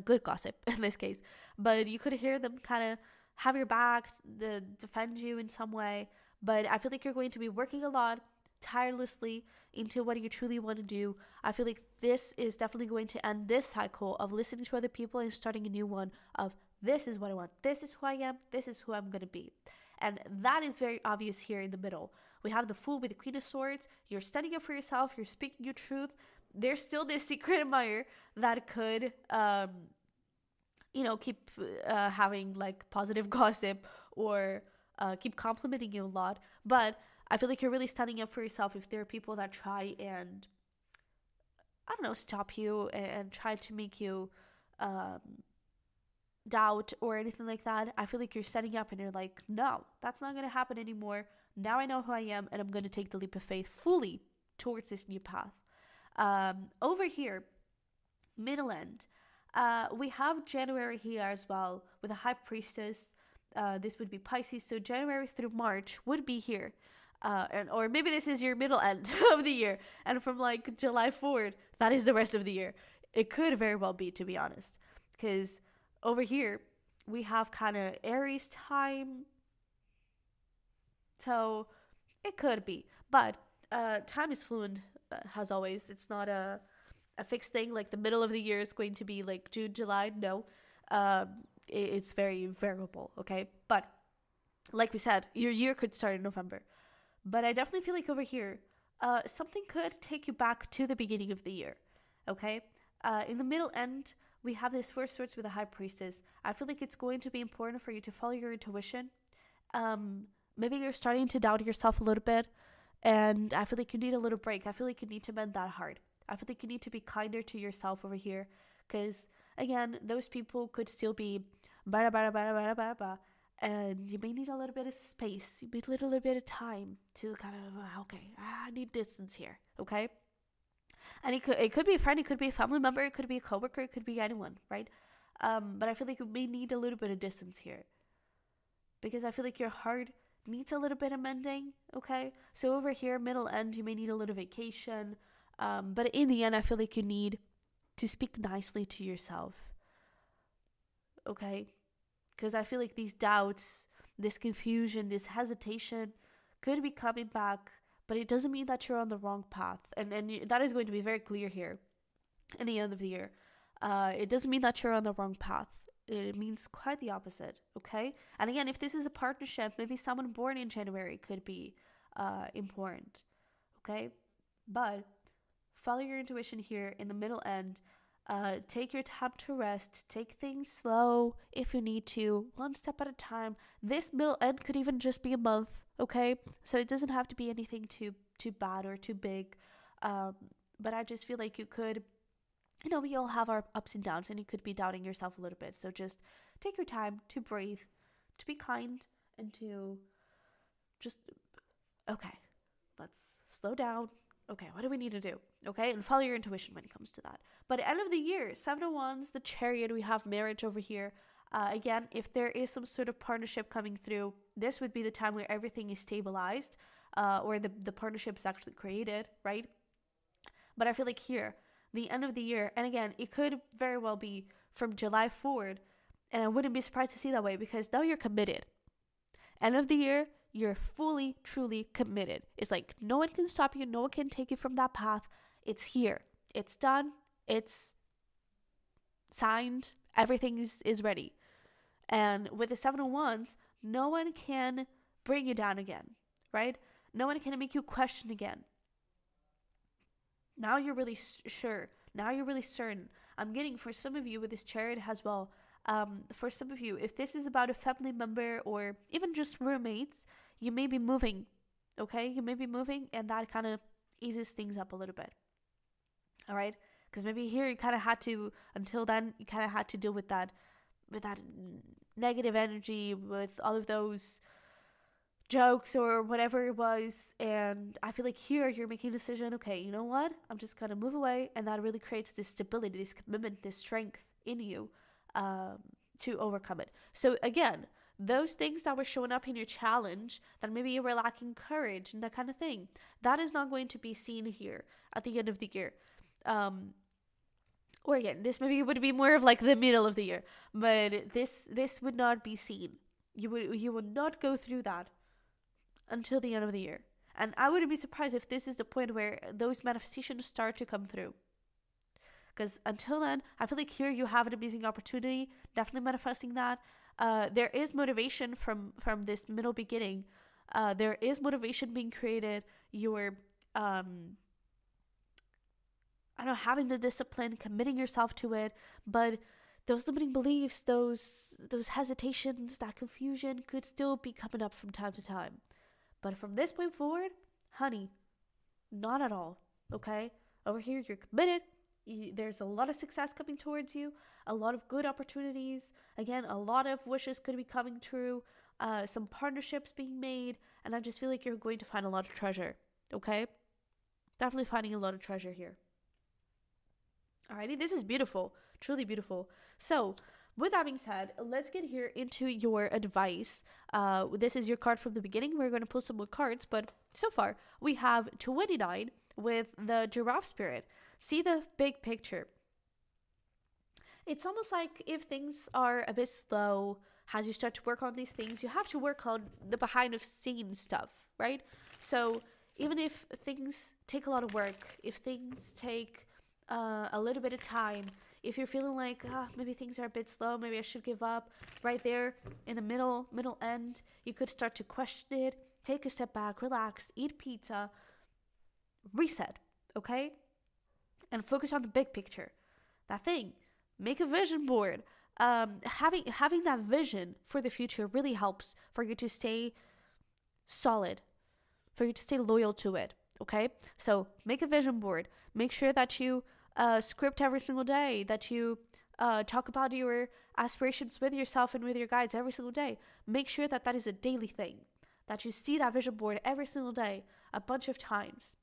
Good gossip in this case. But you could hear them kind of have your back, defend you in some way. But I feel like you're going to be working a lot, tirelessly, into what you truly want to do. I feel like this is definitely going to end this cycle of listening to other people and starting a new one of this is what I want. This is who I am. This is who I'm going to be. And that is very obvious here in the middle. We have the Fool with the Queen of Swords. You're standing up for yourself. You're speaking your truth. There's still this secret admirer that could, keep having like positive gossip or keep complimenting you a lot. But I feel like you're really standing up for yourself if there are people that try and, stop you and try to make you doubt or anything like that. I feel like you're setting up and you're like, no, that's not going to happen anymore. Now I know who I am and I'm going to take the leap of faith fully towards this new path. Over here, middle end, we have January here as well with a High Priestess. This would be Pisces. So January through March would be here. Or maybe this is your middle end of the year. And from like July forward, that is the rest of the year. It could very well be, to be honest. Because over here, we have kind of Aries time. So it could be. But time is fluid, as always. It's not a fixed thing. Like the middle of the year is going to be like June, July. No. It's very variable, okay? But like we said, your year could start in November. But I definitely feel like over here, something could take you back to the beginning of the year, okay? In the middle end, we have this Four of Swords with a High Priestess. I feel like it's going to be important for you to follow your intuition. Maybe you're starting to doubt yourself a little bit, and I feel like you need a little break. I feel like you need to mend that heart. I feel like you need to be kinder to yourself over here, because, again, those people could still be and you may need a little bit of space. You need a little bit of time to kind of, okay, I need distance here, okay? And it could be a friend, it could be a family member, it could be a coworker, it could be anyone, right? But I feel like you may need a little bit of distance here, because I feel like your heart needs a little bit of mending, okay? So over here, middle end, you may need a little vacation, but in the end, I feel like you need to speak nicely to yourself, okay? Because I feel like these doubts, this confusion, this hesitation could be coming back, but it doesn't mean that you're on the wrong path. And that is going to be very clear here in the end of the year. It doesn't mean that you're on the wrong path. It means quite the opposite, okay? And again, if this is a partnership, maybe someone born in January could be important, okay? But follow your intuition here in the middle end. Take your time to rest. Take things slow if you need to, one step at a time. This middle end could even just be a month, okay? So it doesn't have to be anything too bad or too big. But I just feel like you could, we all have our ups and downs, and you could be doubting yourself a little bit. So just take your time to breathe, to be kind, and to just, okay, let's slow down. Okay, what do we need to do? Okay, and follow your intuition when it comes to that. But end of the year, Seven of Wands, the Chariot, we have marriage over here. Again, if there is some sort of partnership coming through, this would be the time where everything is stabilized, or the partnership is actually created, right? But I feel like here, the end of the year, and again, it could very well be from July forward, and I wouldn't be surprised to see that way, because now you're committed. End of the year, you're fully, truly committed. It's like no one can stop you. No one can take you from that path. It's here. It's done. It's signed. Everything is ready. And with the Seven of Wands, no one can bring you down again, right? No one can make you question again. Now you're really sure. Now you're really certain. I'm getting, for some of you with this Chariot as well, For some of you, if this is about a family member or even just roommates, you may be moving. Okay, you may be moving, and that kind of eases things up a little bit. All right, because maybe here you kind of had to, until then, you kind of had to deal with that negative energy, with all of those jokes or whatever it was. And I feel like here you're making a decision, okay, you know what, I'm just gonna move away, and that really creates this stability, this commitment, this strength in you to overcome it. So again, those things that were showing up in your challenge, that maybe you were lacking courage and that kind of thing, that is not going to be seen here at the end of the year. Or again, this maybe would be more of like the middle of the year, but this would not be seen. You would not go through that until the end of the year. And I wouldn't be surprised if this is the point where those manifestations start to come through. Because until then, I feel like here you have an amazing opportunity, definitely manifesting that. There is motivation from this middle beginning. There is motivation being created. You're, I don't know, having the discipline, committing yourself to it. But those limiting beliefs, those hesitations, that confusion could still be coming up from time to time. But from this point forward, honey, not at all, okay? Over here, you're committed. There's a lot of success coming towards you, a lot of good opportunities. Again, a lot of wishes could be coming true, some partnerships being made, and I just feel like you're going to find a lot of treasure, okay? Definitely finding a lot of treasure here. Alrighty, this is beautiful, truly beautiful. So, with that being said, let's get here into your advice. This is your card from the beginning. We're going to pull some more cards, but so far we have 29 with the giraffe spirit. See the big picture. It's almost like if things are a bit slow, as you start to work on these things, you have to work on the behind the scenes stuff, right? So even if things take a lot of work, if things take a little bit of time, if you're feeling like maybe things are a bit slow, maybe I should give up, right there in the middle end, you could start to question it, take a step back, relax, eat pizza, reset, okay? And focus on the big picture. That thing, make a vision board. Having that vision for the future really helps for you to stay solid, for you to stay loyal to it, okay? So make a vision board. Make sure that you script every single day, that you talk about your aspirations with yourself and with your guides every single day. Make sure that that is a daily thing, that you see that vision board every single day a bunch of times.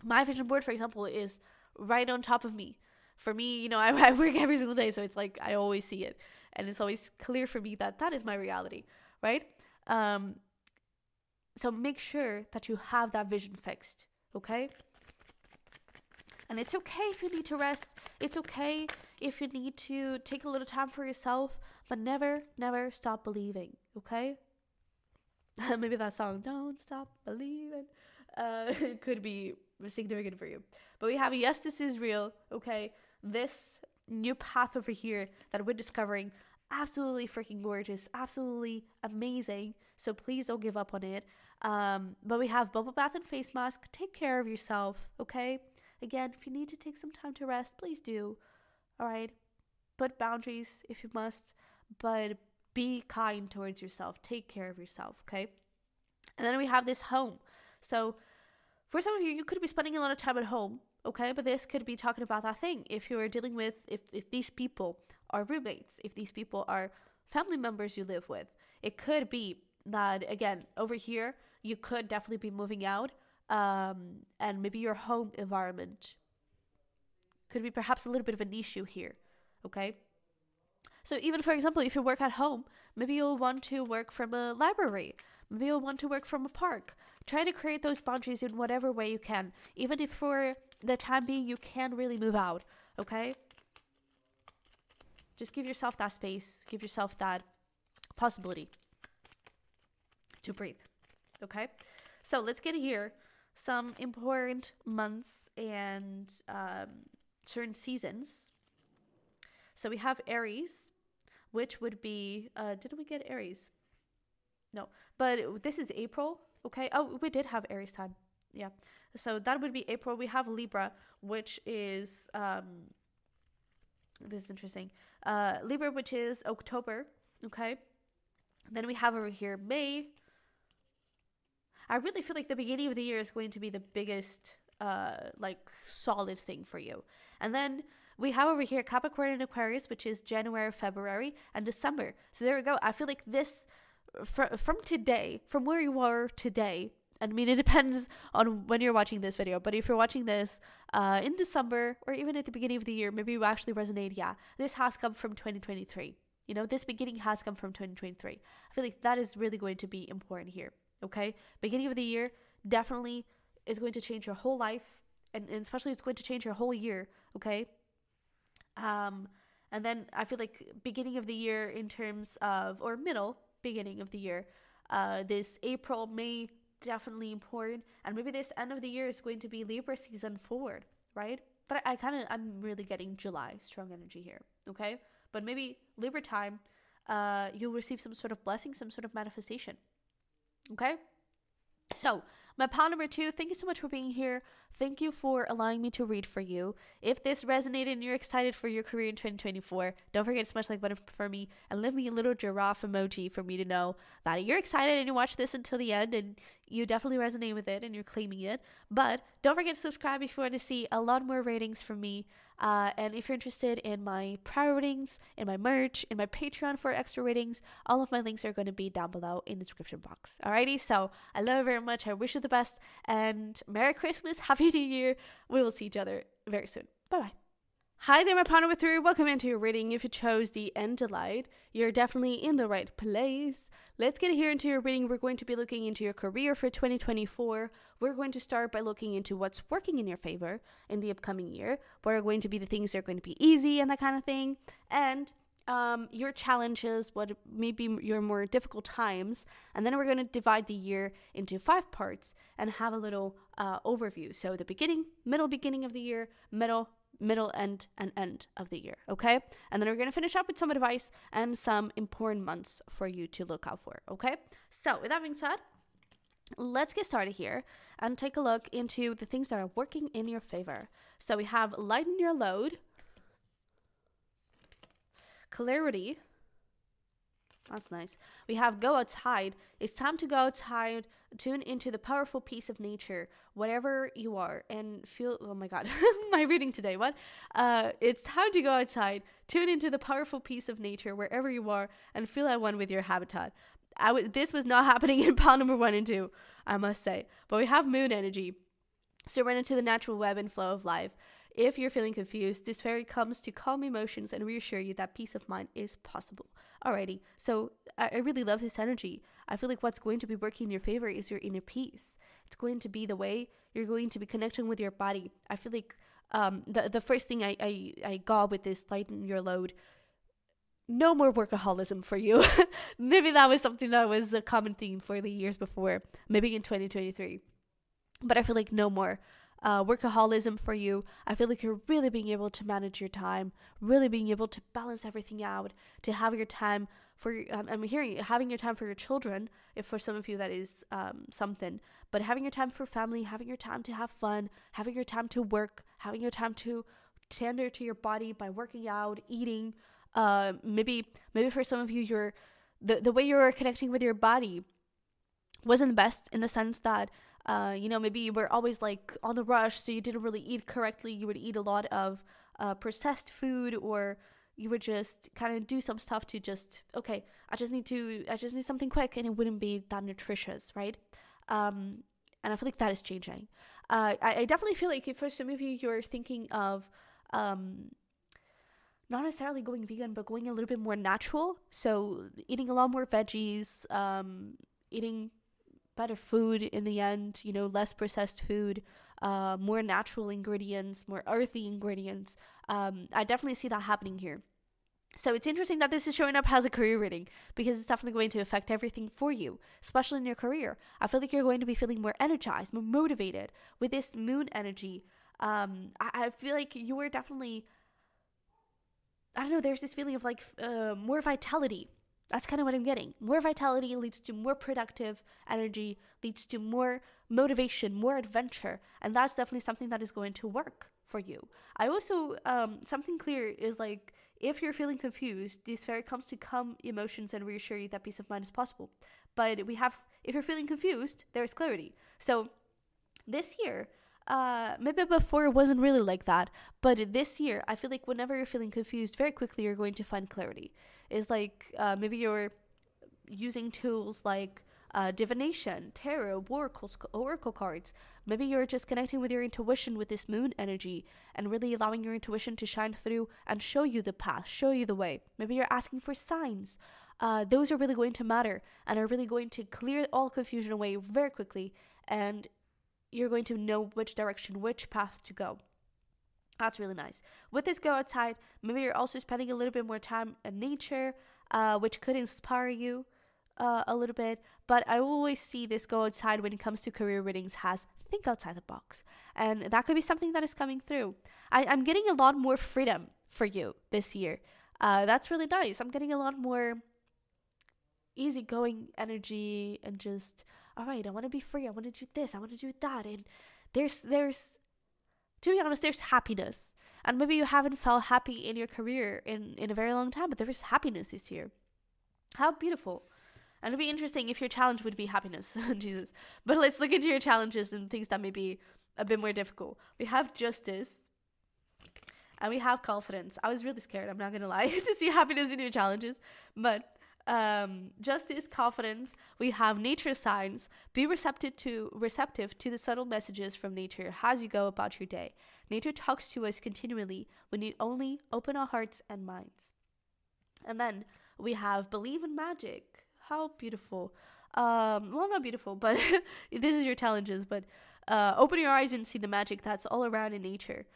My vision board, for example, is right on top of me. For me, you know, I work every single day, so it's like I always see it, and it's always clear for me that that is my reality, right? So make sure that you have that vision fixed, okay? And it's okay if you need to rest. It's okay if you need to take a little time for yourself, but never, never stop believing, okay? Maybe that song, Don't Stop Believing, could be significant for you. But we have, yes, this is real, okay? This new path over here that we're discovering, absolutely freaking gorgeous, absolutely amazing. So please don't give up on it. But we have bubble bath and face mask. Take care of yourself, okay? Again, if you need to take some time to rest, please do. All right? Put boundaries if you must, but be kind towards yourself. Take care of yourself, okay? And then we have this home. So for some of you, you could be spending a lot of time at home, okay? But this could be talking about that thing. If you're dealing with, if these people are roommates, if these people are family members you live with, it could be that, again, over here, you could definitely be moving out. And maybe your home environment could be perhaps a little bit of an issue here, okay? So even, for example, if you work at home, maybe you'll want to work from a library. Maybe you'll want to work from a park. Try to create those boundaries in whatever way you can, even if for the time being you can't really move out, okay? Just give yourself that space. Give yourself that possibility to breathe, okay? So let's get here. Some important months and certain seasons. So we have Aries, which would be, didn't we get Aries? No, but this is April, okay? Oh, we did have Aries time, yeah. So that would be April. We have Libra, which is This is interesting. Libra, which is October. Okay. Then we have over here May. I really feel like the beginning of the year is going to be the biggest, like, solid thing for you. And then we have over here Capricorn and Aquarius, which is January, February, and December. So there we go. I feel like this, from today, from where you are today, I mean, it depends on when you're watching this video, but if you're watching this in December or even at the beginning of the year, maybe you actually resonate. Yeah, this has come from 2023. You know, this beginning has come from 2023. I feel like that is really going to be important here. Okay, beginning of the year definitely is going to change your whole life, and especially it's going to change your whole year. Okay, and then I feel like beginning of the year in terms of, or middle beginning of the year, this April, May, definitely important, and maybe this end of the year is going to be Libra season forward, right? But I'm really getting July strong energy here. Okay, but maybe Libra time, you'll receive some sort of blessing, some sort of manifestation. Okay, so my pal number 2, thank you so much for being here. Thank you for allowing me to read for you. If this resonated and you're excited for your career in 2024, don't forget to smash like button for me and leave me a little giraffe emoji for me to know that you're excited and you watched this until the end and you definitely resonate with it and you're claiming it. But don't forget to subscribe if you want to see a lot more ratings from me. And if you're interested in my prior ratings, in my merch, in my Patreon for extra ratings, all of my links are going to be down below in the description box. Alrighty, so I love you very much. I wish you the best and Merry Christmas, Happy New Year. We will see each other very soon. Bye bye. Hi there, my partner with 3. Welcome into your reading. If you chose the End of Light, you're definitely in the right place. Let's get here into your reading. We're going to be looking into your career for 2024. We're going to start by looking into what's working in your favor in the upcoming year. What are going to be the things that are going to be easy and that kind of thing. And your challenges, what maybe your more difficult times. And then we're going to divide the year into 5 parts and have a little overview. So the beginning of the year, middle, end, and end of the year. Okay, and then we're going to finish up with some advice and some important months for you to look out for. Okay, so with that being said, let's get started here and take a look into the things that are working in your favor. So we have lighten your load, clarity. That's nice. We have go outside. It's time to go outside, tune into the powerful piece of nature, whatever you are, and feel, oh my God, my reading today, what? It's time to go outside, tune into the powerful piece of nature, wherever you are, and feel at one with your habitat. This was not happening in pile number 1 and 2, I must say, but we have moon energy. So run into the natural web and flow of life. If you're feeling confused, this fairy comes to calm emotions and reassure you that peace of mind is possible. Alrighty, so I really love this energy. I feel like what's going to be working in your favor is your inner peace. It's going to be the way you're going to be connecting with your body. I feel like the first thing I got with this lighten your load, no more workaholism for you. Maybe that was something that was a common theme for the years before, maybe in 2023. But I feel like no more workaholism for you. I feel like you're really being able to manage your time, really being able to balance everything out, to have your time for, I'm hearing having your time for your children, if for some of you that is something, but having your time for family, having your time to have fun, having your time to work, having your time to tender to your body by working out, eating. Maybe for some of you, the way you're connecting with your body wasn't the best, in the sense that maybe you were always like on the rush, so you didn't really eat correctly. You would eat a lot of processed food, or you would just kind of do some stuff to just, okay, I just need something quick, and it wouldn't be that nutritious, right? And I feel like that is changing. I definitely feel like for some of you, you're thinking of not necessarily going vegan, but going a little bit more natural. So eating a lot more veggies, eating better food in the end, less processed food, more natural ingredients, more earthy ingredients. I definitely see that happening here. So it's interesting that this is showing up as a career reading, because it's definitely going to affect everything for you, especially in your career. I feel like you're going to be feeling more energized, more motivated with this moon energy. I feel like you are definitely, I don't know, there's this feeling of like more vitality. That's kind of what I'm getting. More vitality leads to more productive energy, leads to more motivation, more adventure. And that's definitely something that is going to work for you. I also, something clear is like, if you're feeling confused, this fairy comes to calm emotions and reassure you that peace of mind is possible. But if you're feeling confused, there's clarity. So this year, maybe before it wasn't really like that, but this year, I feel like whenever you're feeling confused, very quickly you're going to find clarity. It's like, maybe you're using tools like divination, tarot, oracle cards. Maybe you're just connecting with your intuition with this moon energy and really allowing your intuition to shine through and show you the path, show you the way. Maybe you're asking for signs. Those are really going to matter and are really going to clear all confusion away very quickly, and you're going to know which direction, which path to go. That's really nice. With this go outside, maybe you're also spending a little bit more time in nature, which could inspire you a little bit. But I always see this go outside when it comes to career readings has think outside the box. And that could be something that is coming through. I'm getting a lot more freedom for you this year. That's really nice. I'm getting a lot more easygoing energy and just, all right, I want to be free. I want to do this. I want to do that. And there's, to be honest, there's happiness. And maybe you haven't felt happy in your career in a very long time, but there is happiness this year. How beautiful. And it'd be interesting if your challenge would be happiness. Jesus. But let's look into your challenges and things that may be a bit more difficult. We have justice. And we have confidence. I was really scared, I'm not going to lie, to see happiness in your challenges. But justice, confidence. We have nature signs. Be receptive to the subtle messages from nature as you go about your day. Nature talks to us continually. We need only open our hearts and minds. And then we have believe in magic. How beautiful. Well, not beautiful, but this is your challenges. But open your eyes and see the magic that's all around in nature.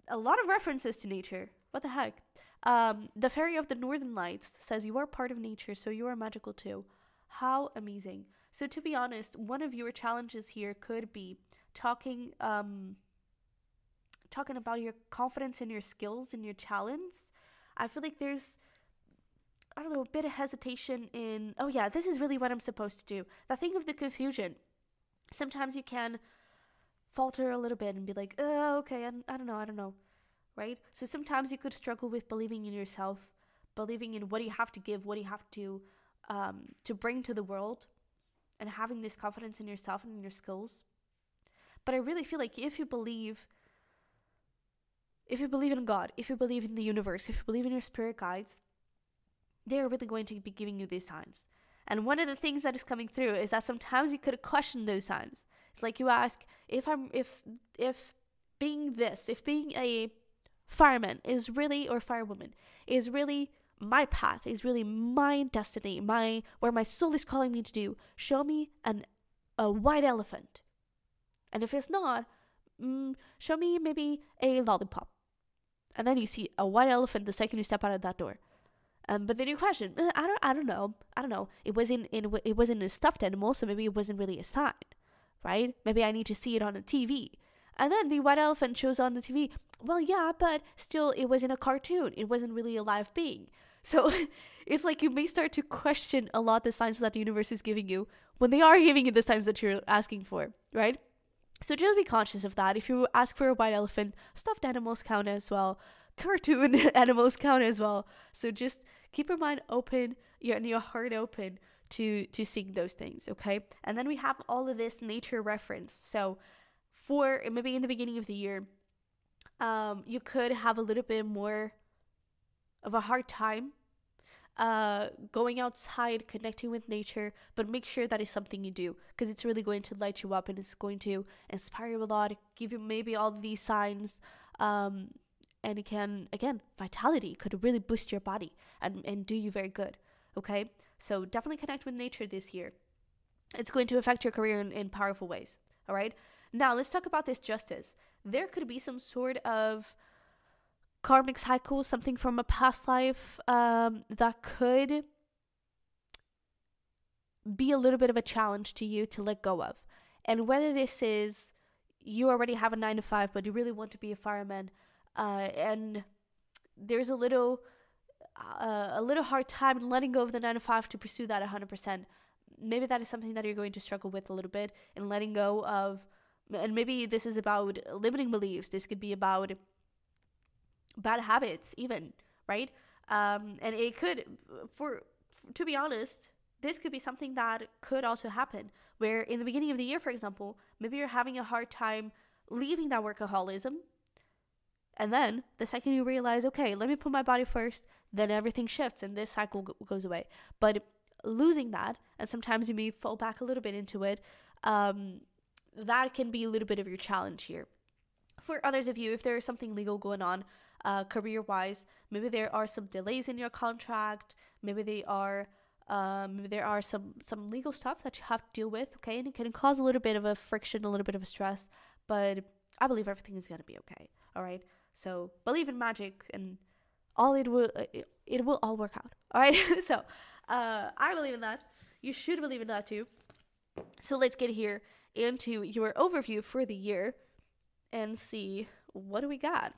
A lot of references to nature. What the heck? The fairy of the Northern Lights says you are part of nature, so you are magical too. How amazing. So to be honest, one of your challenges here could be talking about your confidence and your skills and your talents. I feel like there's, I don't know, a bit of hesitation in, oh yeah, this is really what I'm supposed to do. That thing of the confusion. Sometimes you can falter a little bit and be like, oh, okay, I don't know. Right? So sometimes you could struggle with believing in yourself, believing in what you have to give, what you have to bring to the world, and having this confidence in yourself and in your skills. But I really feel like if you believe in God, if you believe in the universe, if you believe in your spirit guides, they're really going to be giving you these signs. And one of the things that is coming through is that sometimes you could question those signs. It's like you ask, if being a fireman is really, or firewoman is really my path, is really my destiny, where my soul is calling me to do, show me a white elephant. And if it's not, show me maybe a lollipop. And then you see a white elephant the second you step out of that door. But then you question, I don't know. It wasn't a stuffed animal, so maybe it wasn't really a sign, right? Maybe I need to see it on a TV. And then the white elephant shows on the TV. Well, yeah, but still, it wasn't a cartoon. It wasn't really a live being. So it's like you may start to question a lot the signs that the universe is giving you when they are giving you the signs that you're asking for, right? So just be conscious of that. If you ask for a white elephant, stuffed animals count as well. Cartoon animals count as well. So just keep your mind open, your heart open to seeing those things, okay? And then we have all of this nature reference. So for maybe in the beginning of the year, you could have a little bit more of a hard time going outside, connecting with nature, but make sure that is something you do, because it's really going to light you up and it's going to inspire you a lot, give you maybe all these signs, and it can, again, vitality could really boost your body and do you very good, okay? So definitely connect with nature this year. It's going to affect your career in powerful ways, all right? Now, let's talk about this justice. There could be some sort of karmic cycle, something from a past life that could be a little bit of a challenge to you to let go of. And whether this is you already have a 9-to-5, but you really want to be a fireman, and there's a little hard time in letting go of the 9-to-5 to pursue that 100%. Maybe that is something that you're going to struggle with a little bit in letting go of And maybe this is about limiting beliefs. This could be about bad habits even, right? And it could, to be honest, this could be something that could also happen where in the beginning of the year, for example, maybe you're having a hard time leaving that workaholism. And then the second you realize, okay, let me put my body first, then everything shifts and this cycle goes away. But losing that, and sometimes you may fall back a little bit into it, that can be a little bit of your challenge here. For others of you, if there is something legal going on, career-wise, maybe there are some delays in your contract, maybe there are some legal stuff that you have to deal with, okay, and it can cause a little bit of a friction, a little bit of a stress, but I believe everything is going to be okay, all right? So believe in magic, and it will all work out, all right? So I believe in that. You should believe in that too. So let's get here into your overview for the year and see what do we got.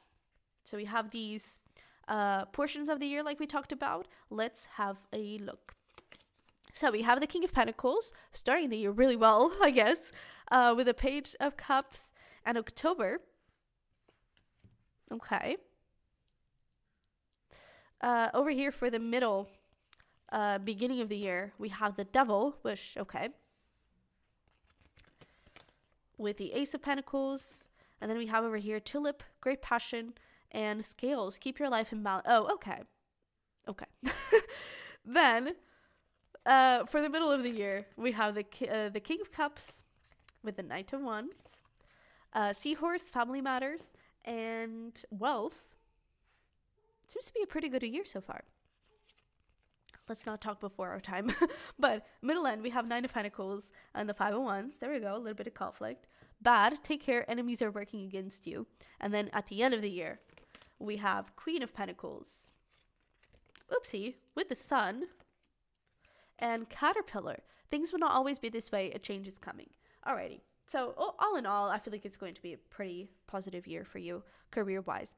So we have these portions of the year like we talked about. Let's have a look. So we have the King of Pentacles starting the year really well, I guess, with a Page of Cups and October. Okay. Over here for the middle, beginning of the year, we have the Devil, which, okay. With the Ace of Pentacles. And then we have over here Tulip, Great Passion, and Scales. Keep your life in balance. Oh, okay. Okay. Then, for the middle of the year, we have the King of Cups with the Knight of Wands, Seahorse, Family Matters, and Wealth. Seems to be a pretty good year so far. Let's not talk before our time. But middle end, we have Nine of Pentacles and the Five of Wands. There we go, a little bit of conflict. Bad, take care, enemies are working against you. And then at the end of the year, we have Queen of Pentacles. Oopsie, with the Sun. And Caterpillar. Things will not always be this way, a change is coming. Alrighty, so all in all, I feel like it's going to be a pretty positive year for you, career-wise.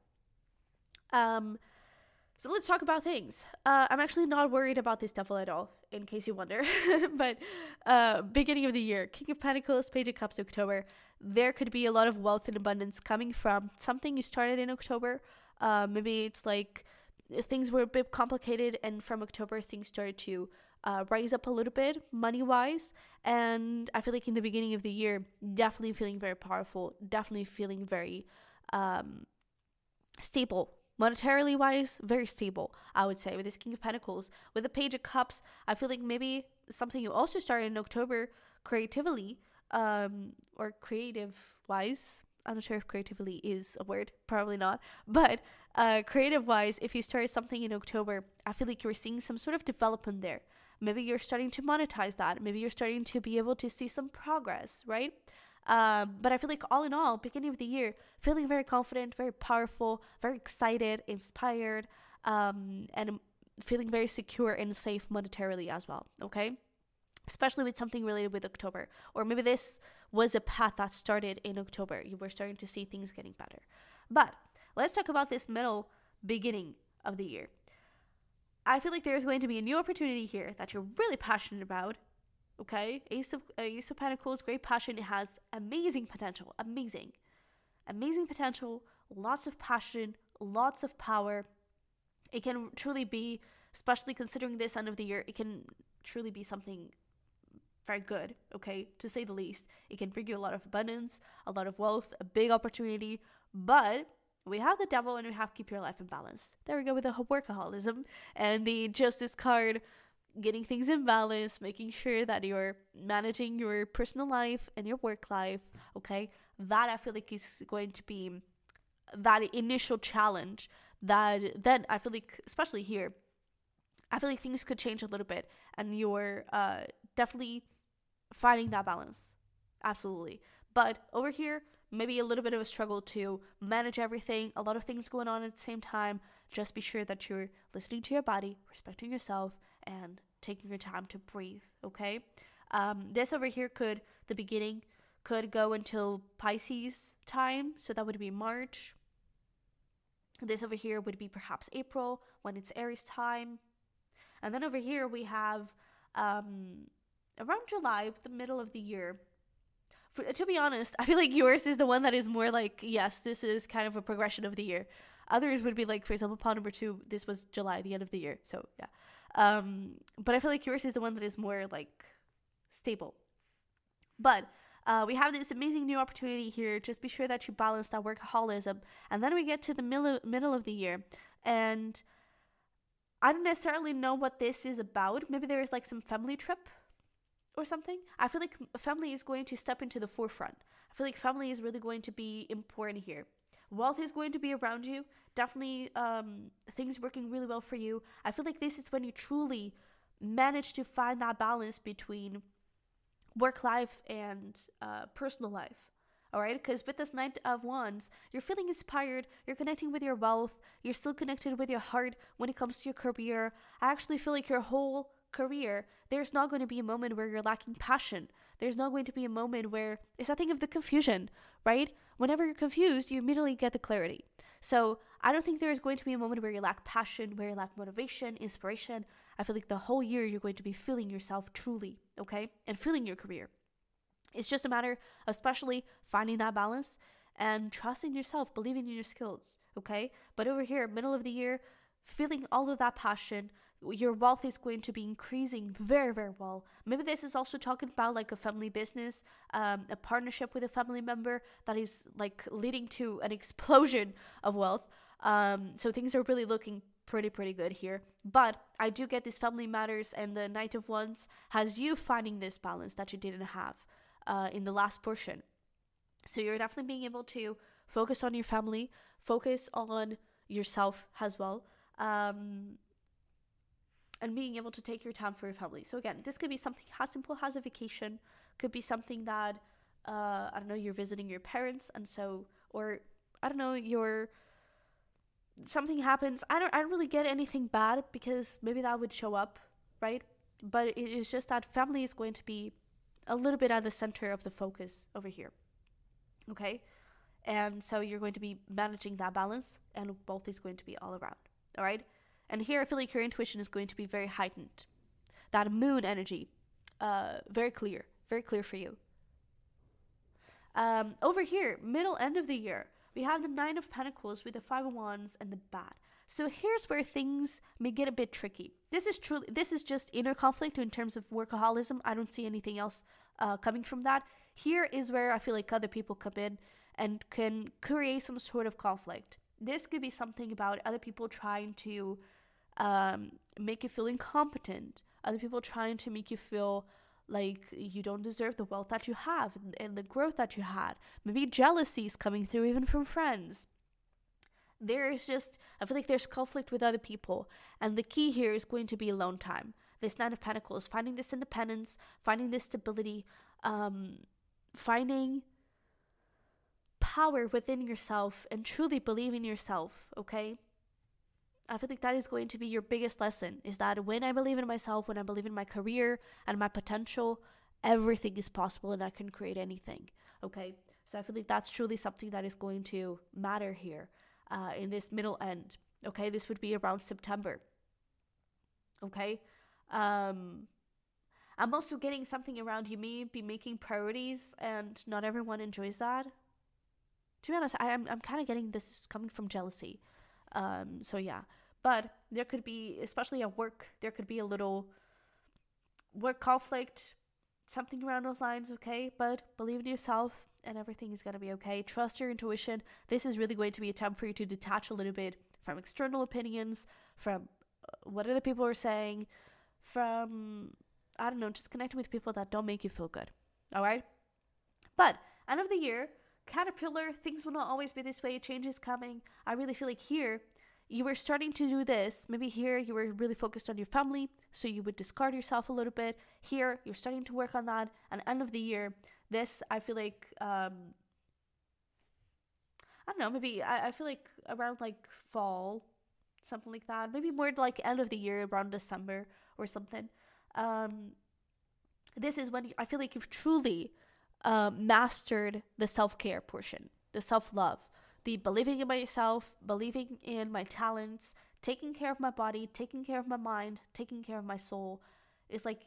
So let's talk about things. I'm actually not worried about this Devil at all, in case you wonder. But beginning of the year, King of Pentacles, Page of Cups, October. There could be a lot of wealth and abundance coming from something you started in October. Maybe it's like things were a bit complicated, and from October things started to rise up a little bit money-wise. And I feel like in the beginning of the year, definitely feeling very powerful, definitely feeling very stable. Monetarily wise, very stable, I would say, with this King of Pentacles. With the Page of Cups, I feel like maybe something you also started in October creatively, or creative-wise. I'm not sure if creatively is a word, probably not. But creative-wise, if you started something in October, I feel like you're seeing some sort of development there. Maybe you're starting to monetize that. Maybe you're starting to be able to see some progress, right? But I feel like all in all, beginning of the year, feeling very confident, very powerful, very excited, inspired, and feeling very secure and safe monetarily as well, okay? Especially with something related with October. Or maybe this was a path that started in October. You were starting to see things getting better. But let's talk about this middle beginning of the year. I feel like there's going to be a new opportunity here that you're really passionate about. Okay, Ace of Pentacles, Great Passion. It has amazing potential, amazing potential, lots of passion, lots of power. It can truly be, especially considering this end of the year, it can truly be something very good, okay, to say the least. It can bring you a lot of abundance, a lot of wealth, a big opportunity, but we have the Devil and we have Keep Your Life in Balance. There we go with the workaholism and the Justice card. Getting things in balance, making sure that you're managing your personal life and your work life, okay? That I feel like is going to be that initial challenge that then I feel like, especially here, I feel like things could change a little bit and you're definitely finding that balance. Absolutely. But over here, maybe a little bit of a struggle to manage everything, a lot of things going on at the same time. Just be sure that you're listening to your body, respecting yourself, and taking your time to breathe, okay? This over here the beginning could go until Pisces time, so that would be March. This over here would be perhaps April, when it's Aries time. And then over here we have around July, the middle of the year, To be honest, I feel like yours is the one that is more like, yes, this is kind of a progression of the year. Others would be like, for example, pile number 2, this was July, the end of the year. So yeah. But I feel like yours is the one that is more like stable. But we have this amazing new opportunity here. Just be sure that you balance that workaholism. And then we get to the middle of the year. And I don't necessarily know what this is about. Maybe there is like some family trip or something. I feel like family is going to step into the forefront. I feel like family is really going to be important here. Wealth is going to be around you. Definitely things working really well for you. I feel like this is when you truly manage to find that balance between work life and personal life. All right, because with this Knight of Wands, you're feeling inspired, you're connecting with your wealth, you're still connected with your heart when it comes to your career. I actually feel like your whole career, there's not going to be a moment where you're lacking passion. There's not going to be a moment where it's that thing of the confusion, right? Whenever you're confused, you immediately get the clarity. So I don't think there is going to be a moment where you lack passion, where you lack motivation, inspiration. I feel like the whole year you're going to be feeling yourself truly, okay? And feeling your career. It's just a matter of especially finding that balance and trusting yourself, believing in your skills, okay? But over here, middle of the year, feeling all of that passion, your wealth is going to be increasing very, very well. Maybe this is also talking about like a family business, a partnership with a family member that is like leading to an explosion of wealth. So things are really looking pretty good here. But I do get these family matters, and the Knight of Wands has you finding this balance that you didn't have in the last portion. So you're definitely being able to focus on your family, focus on yourself as well. And being able to take your time for your family. So again, this could be something as simple as a vacation, could be something that, I don't know, you're visiting your parents, and so, or I don't know, something happens. I don't really get anything bad, because maybe that would show up, right? But it is just that family is going to be a little bit at the center of the focus over here, okay? And so you're going to be managing that balance, and both is going to be all around, all right? And here I feel like your intuition is going to be very heightened. That moon energy, very clear for you. Over here, middle end of the year, we have the Nine of Pentacles with the Five of Wands and the Bat. So here's where things may get a bit tricky. This is just inner conflict in terms of workaholism. I don't see anything else coming from that. Here is where I feel like other people come in and can create some sort of conflict. This could be something about other people trying to make you feel incompetent, other people trying to make you feel like you don't deserve the wealth that you have and the growth that you had. Maybe jealousies coming through even from friends. I feel like there's conflict with other people, and the key here is going to be alone time. This Nine of Pentacles, finding this independence, finding this stability, finding power within yourself and truly believe in yourself, okay? I feel like that is going to be your biggest lesson, is that when I believe in myself, when I believe in my career and my potential, everything is possible and I can create anything, okay? So I feel like that's truly something that is going to matter here in this middle end, okay? This would be around September, okay? I'm also getting something around you may be making priorities, and not everyone enjoys that. To be honest, I'm kind of getting this is coming from jealousy. So yeah, but there could be, especially at work, there could be a little work conflict, something around those lines, okay? But believe in yourself and everything is going to be okay. Trust your intuition. This is really going to be a time for you to detach a little bit from external opinions, from what other people are saying, from, I don't know, just connecting with people that don't make you feel good, all right? But end of the year, Caterpillar, things will not always be this way. Change is coming. I really feel like here, you were starting to do this. Maybe here you were really focused on your family, so you would discard yourself a little bit. Here, you're starting to work on that. And end of the year, this, I feel like, I don't know, maybe I feel like around like fall, something like that. Maybe more like end of the year, around December or something. This is when I feel like you've truly mastered the self-care portion, the self-love, the believing in myself, believing in my talents, taking care of my body, taking care of my mind, taking care of my soul. It's like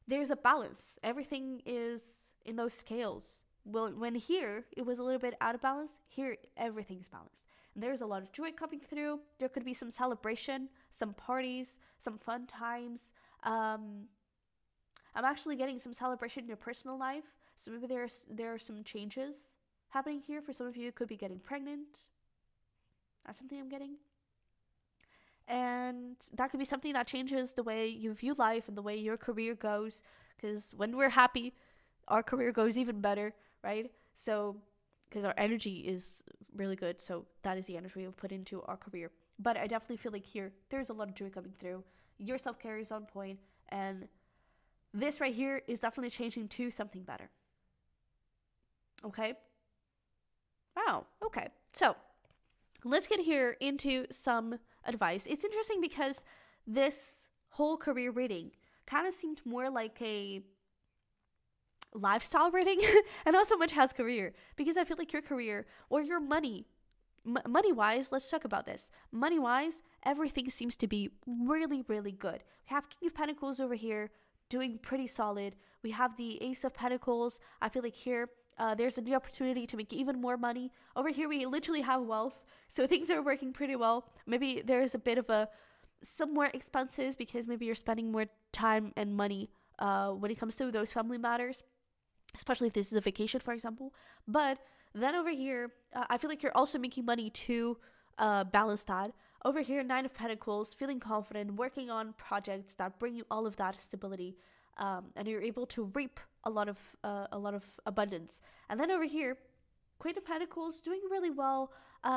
there's a balance. Everything is in those scales. Well, when here it was a little bit out of balance, here everything's balanced. And there's a lot of joy coming through. There could be some celebration, some parties, some fun times. I'm actually getting some celebration in your personal life. So maybe there are some changes happening here. For some of you, it could be getting pregnant. That's something I'm getting. And that could be something that changes the way you view life and the way your career goes. Because when we're happy, our career goes even better, right? So, because our energy is really good. So that is the energy we put into our career. But I definitely feel like here, there's a lot of joy coming through. Your self-care is on point. And this right here is definitely changing to something better. Okay? Wow. Okay. So let's get here into some advice. It's interesting because this whole career reading kind of seemed more like a lifestyle reading and not so much as career, because I feel like your career or your money wise, let's talk about this. Money wise, everything seems to be really, really good. We have King of Pentacles over here doing pretty solid. We have the Ace of Pentacles. I feel like here there's a new opportunity to make even more money. Over here we literally have wealth, so things are working pretty well. Maybe there's a bit of some more expenses because maybe you're spending more time and money when it comes to those family matters, especially if this is a vacation, for example. But then over here, I feel like you're also making money to balance that. Over here, Nine of Pentacles, feeling confident, working on projects that bring you all of that stability, and you're able to reap a lot of abundance. And then over here, Queen of Pentacles, doing really well.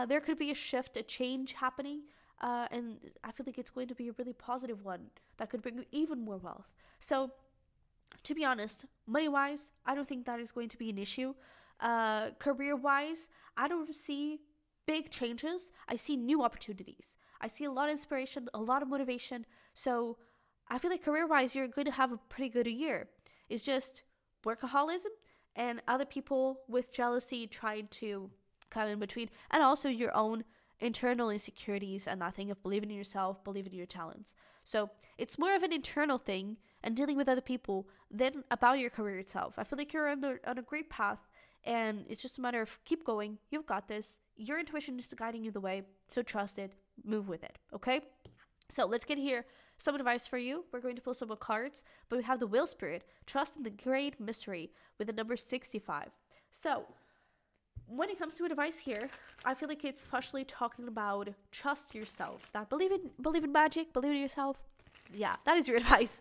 There could be a shift, a change happening, and I feel like it's going to be a really positive one that could bring you even more wealth. So, to be honest, money-wise, I don't think that is going to be an issue. Career-wise, I don't see big changes. I see new opportunities. I see a lot of inspiration, a lot of motivation. So I feel like career-wise, you're going to have a pretty good year. It's just workaholism and other people with jealousy trying to come in between, and also your own internal insecurities and that thing of believing in yourself, believing in your talents. So it's more of an internal thing and dealing with other people than about your career itself. I feel like you're on a great path, and it's just a matter of keep going. You've got this. Your intuition is guiding you the way, so trust it. Move with it, okay? So let's get here some advice for you. We're going to pull some more cards, but we have the Wheel Spirit, trust in the great mystery, with the number 65. So when it comes to advice here, I feel like it's especially talking about trust yourself. That believe in magic, believe in yourself. Yeah, that is your advice.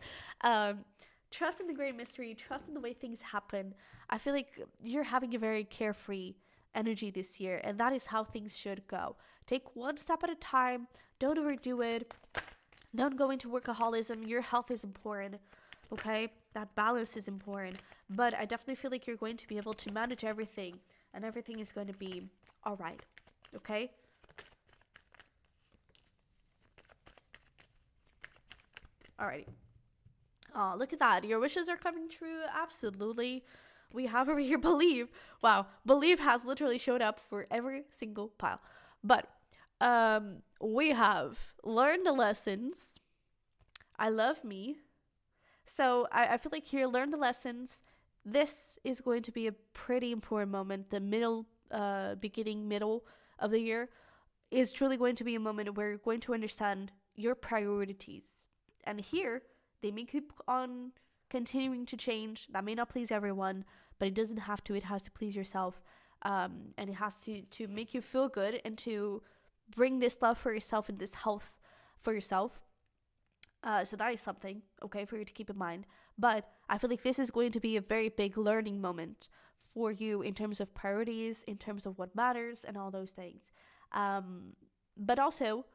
Trust in the great mystery, trust in the way things happen. I feel like you're having a very carefree energy this year, and that is how things should go. Take one step at a time. Don't overdo it. Don't go into workaholism. Your health is important, okay? That balance is important. But I definitely feel like you're going to be able to manage everything, and everything is going to be all right, okay? Alrighty. Oh, look at that. Your wishes are coming true. Absolutely. We have over here Believe. Wow. Believe has literally showed up for every single pile. But we have Learn the Lessons. I Love Me. So I feel like here, Learn the Lessons. This is going to be a pretty important moment. The middle of the year is truly going to be a moment where you're going to understand your priorities. And here, they may keep on continuing to change. That may not please everyone, but it doesn't have to. It has to please yourself. And it has to make you feel good and to bring this love for yourself and this health for yourself. So that is something, okay, for you to keep in mind. But I feel like this is going to be a very big learning moment for you in terms of priorities, in terms of what matters and all those things. But also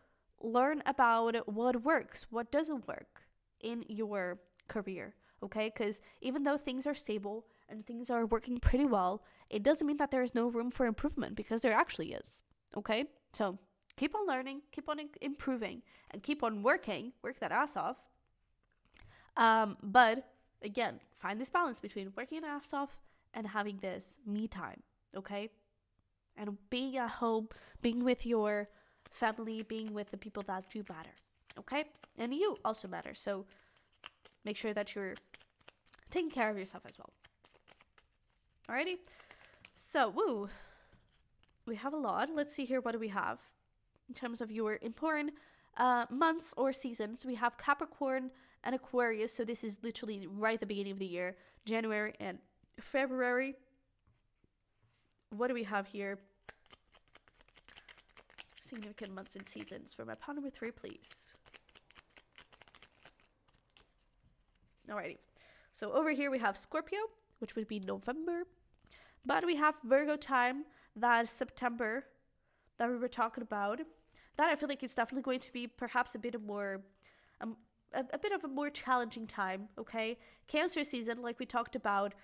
learn about what works, what doesn't work in your career, okay? Because even though things are stable and things are working pretty well, it doesn't mean that there is no room for improvement, because there actually is, okay? So keep on learning, keep on improving, and keep on work that ass off. But again, find this balance between working an ass off and having this me time, okay? And being at home, being with your family, being with the people that do matter, okay? And you also matter, so make sure that you're taking care of yourself as well. Alrighty? So, woo, we have a lot. Let's see here. What do we have in terms of your important months or seasons? We have Capricorn and Aquarius. So this is literally right at the beginning of the year, January and February. What do we have here? Significant months and seasons for my pile number 3, please. Alrighty. So over here we have Scorpio, which would be November. But we have Virgo time, that September that we were talking about. That I feel like it's definitely going to be perhaps a bit of more, a bit of a more challenging time, okay? Cancer season, like we talked about,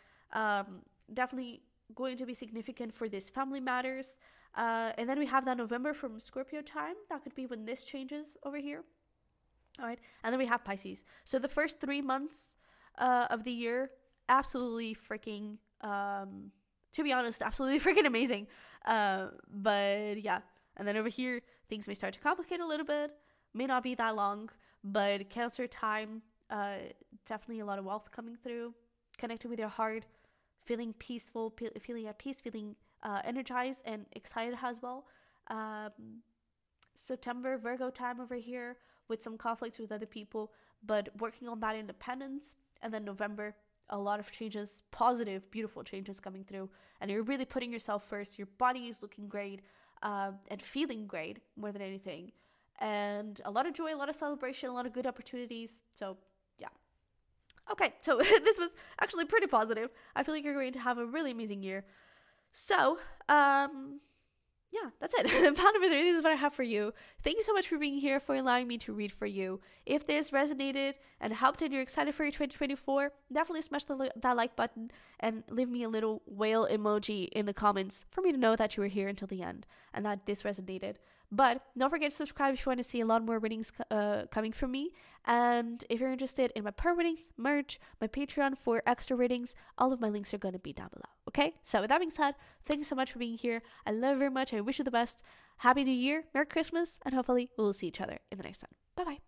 definitely going to be significant for these family matters. And then we have that November from Scorpio time. That could be when this changes over here. All right. And then we have Pisces. So the first 3 months of the year, absolutely freaking, to be honest, absolutely freaking amazing. But yeah. And then over here, things may start to complicate a little bit. May not be that long, but Cancer time, definitely a lot of wealth coming through, connecting with your heart, feeling peaceful, feeling at peace, feeling energized and excited as well. September, Virgo time over here with some conflicts with other people, but working on that independence. And then November, a lot of changes, positive, beautiful changes coming through. And you're really putting yourself first. Your body is looking great and feeling great more than anything. And a lot of joy, a lot of celebration, a lot of good opportunities. So yeah. Okay, so this was actually pretty positive. I feel like you're going to have a really amazing year. So, yeah, that's it. Pile number 3, this is what I have for you. Thank you so much for being here, for allowing me to read for you. If this resonated and helped and you're excited for your 2024, definitely smash that like button and leave me a little whale emoji in the comments for me to know that you were here until the end and that this resonated. But don't forget to subscribe if you want to see a lot more readings coming from me. And if you're interested in my per readings, merch, my Patreon for extra readings, all of my links are going to be down below. Okay? So with that being said, thanks so much for being here. I love you very much. I wish you the best. Happy New Year, Merry Christmas, and hopefully we'll see each other in the next one. Bye-bye.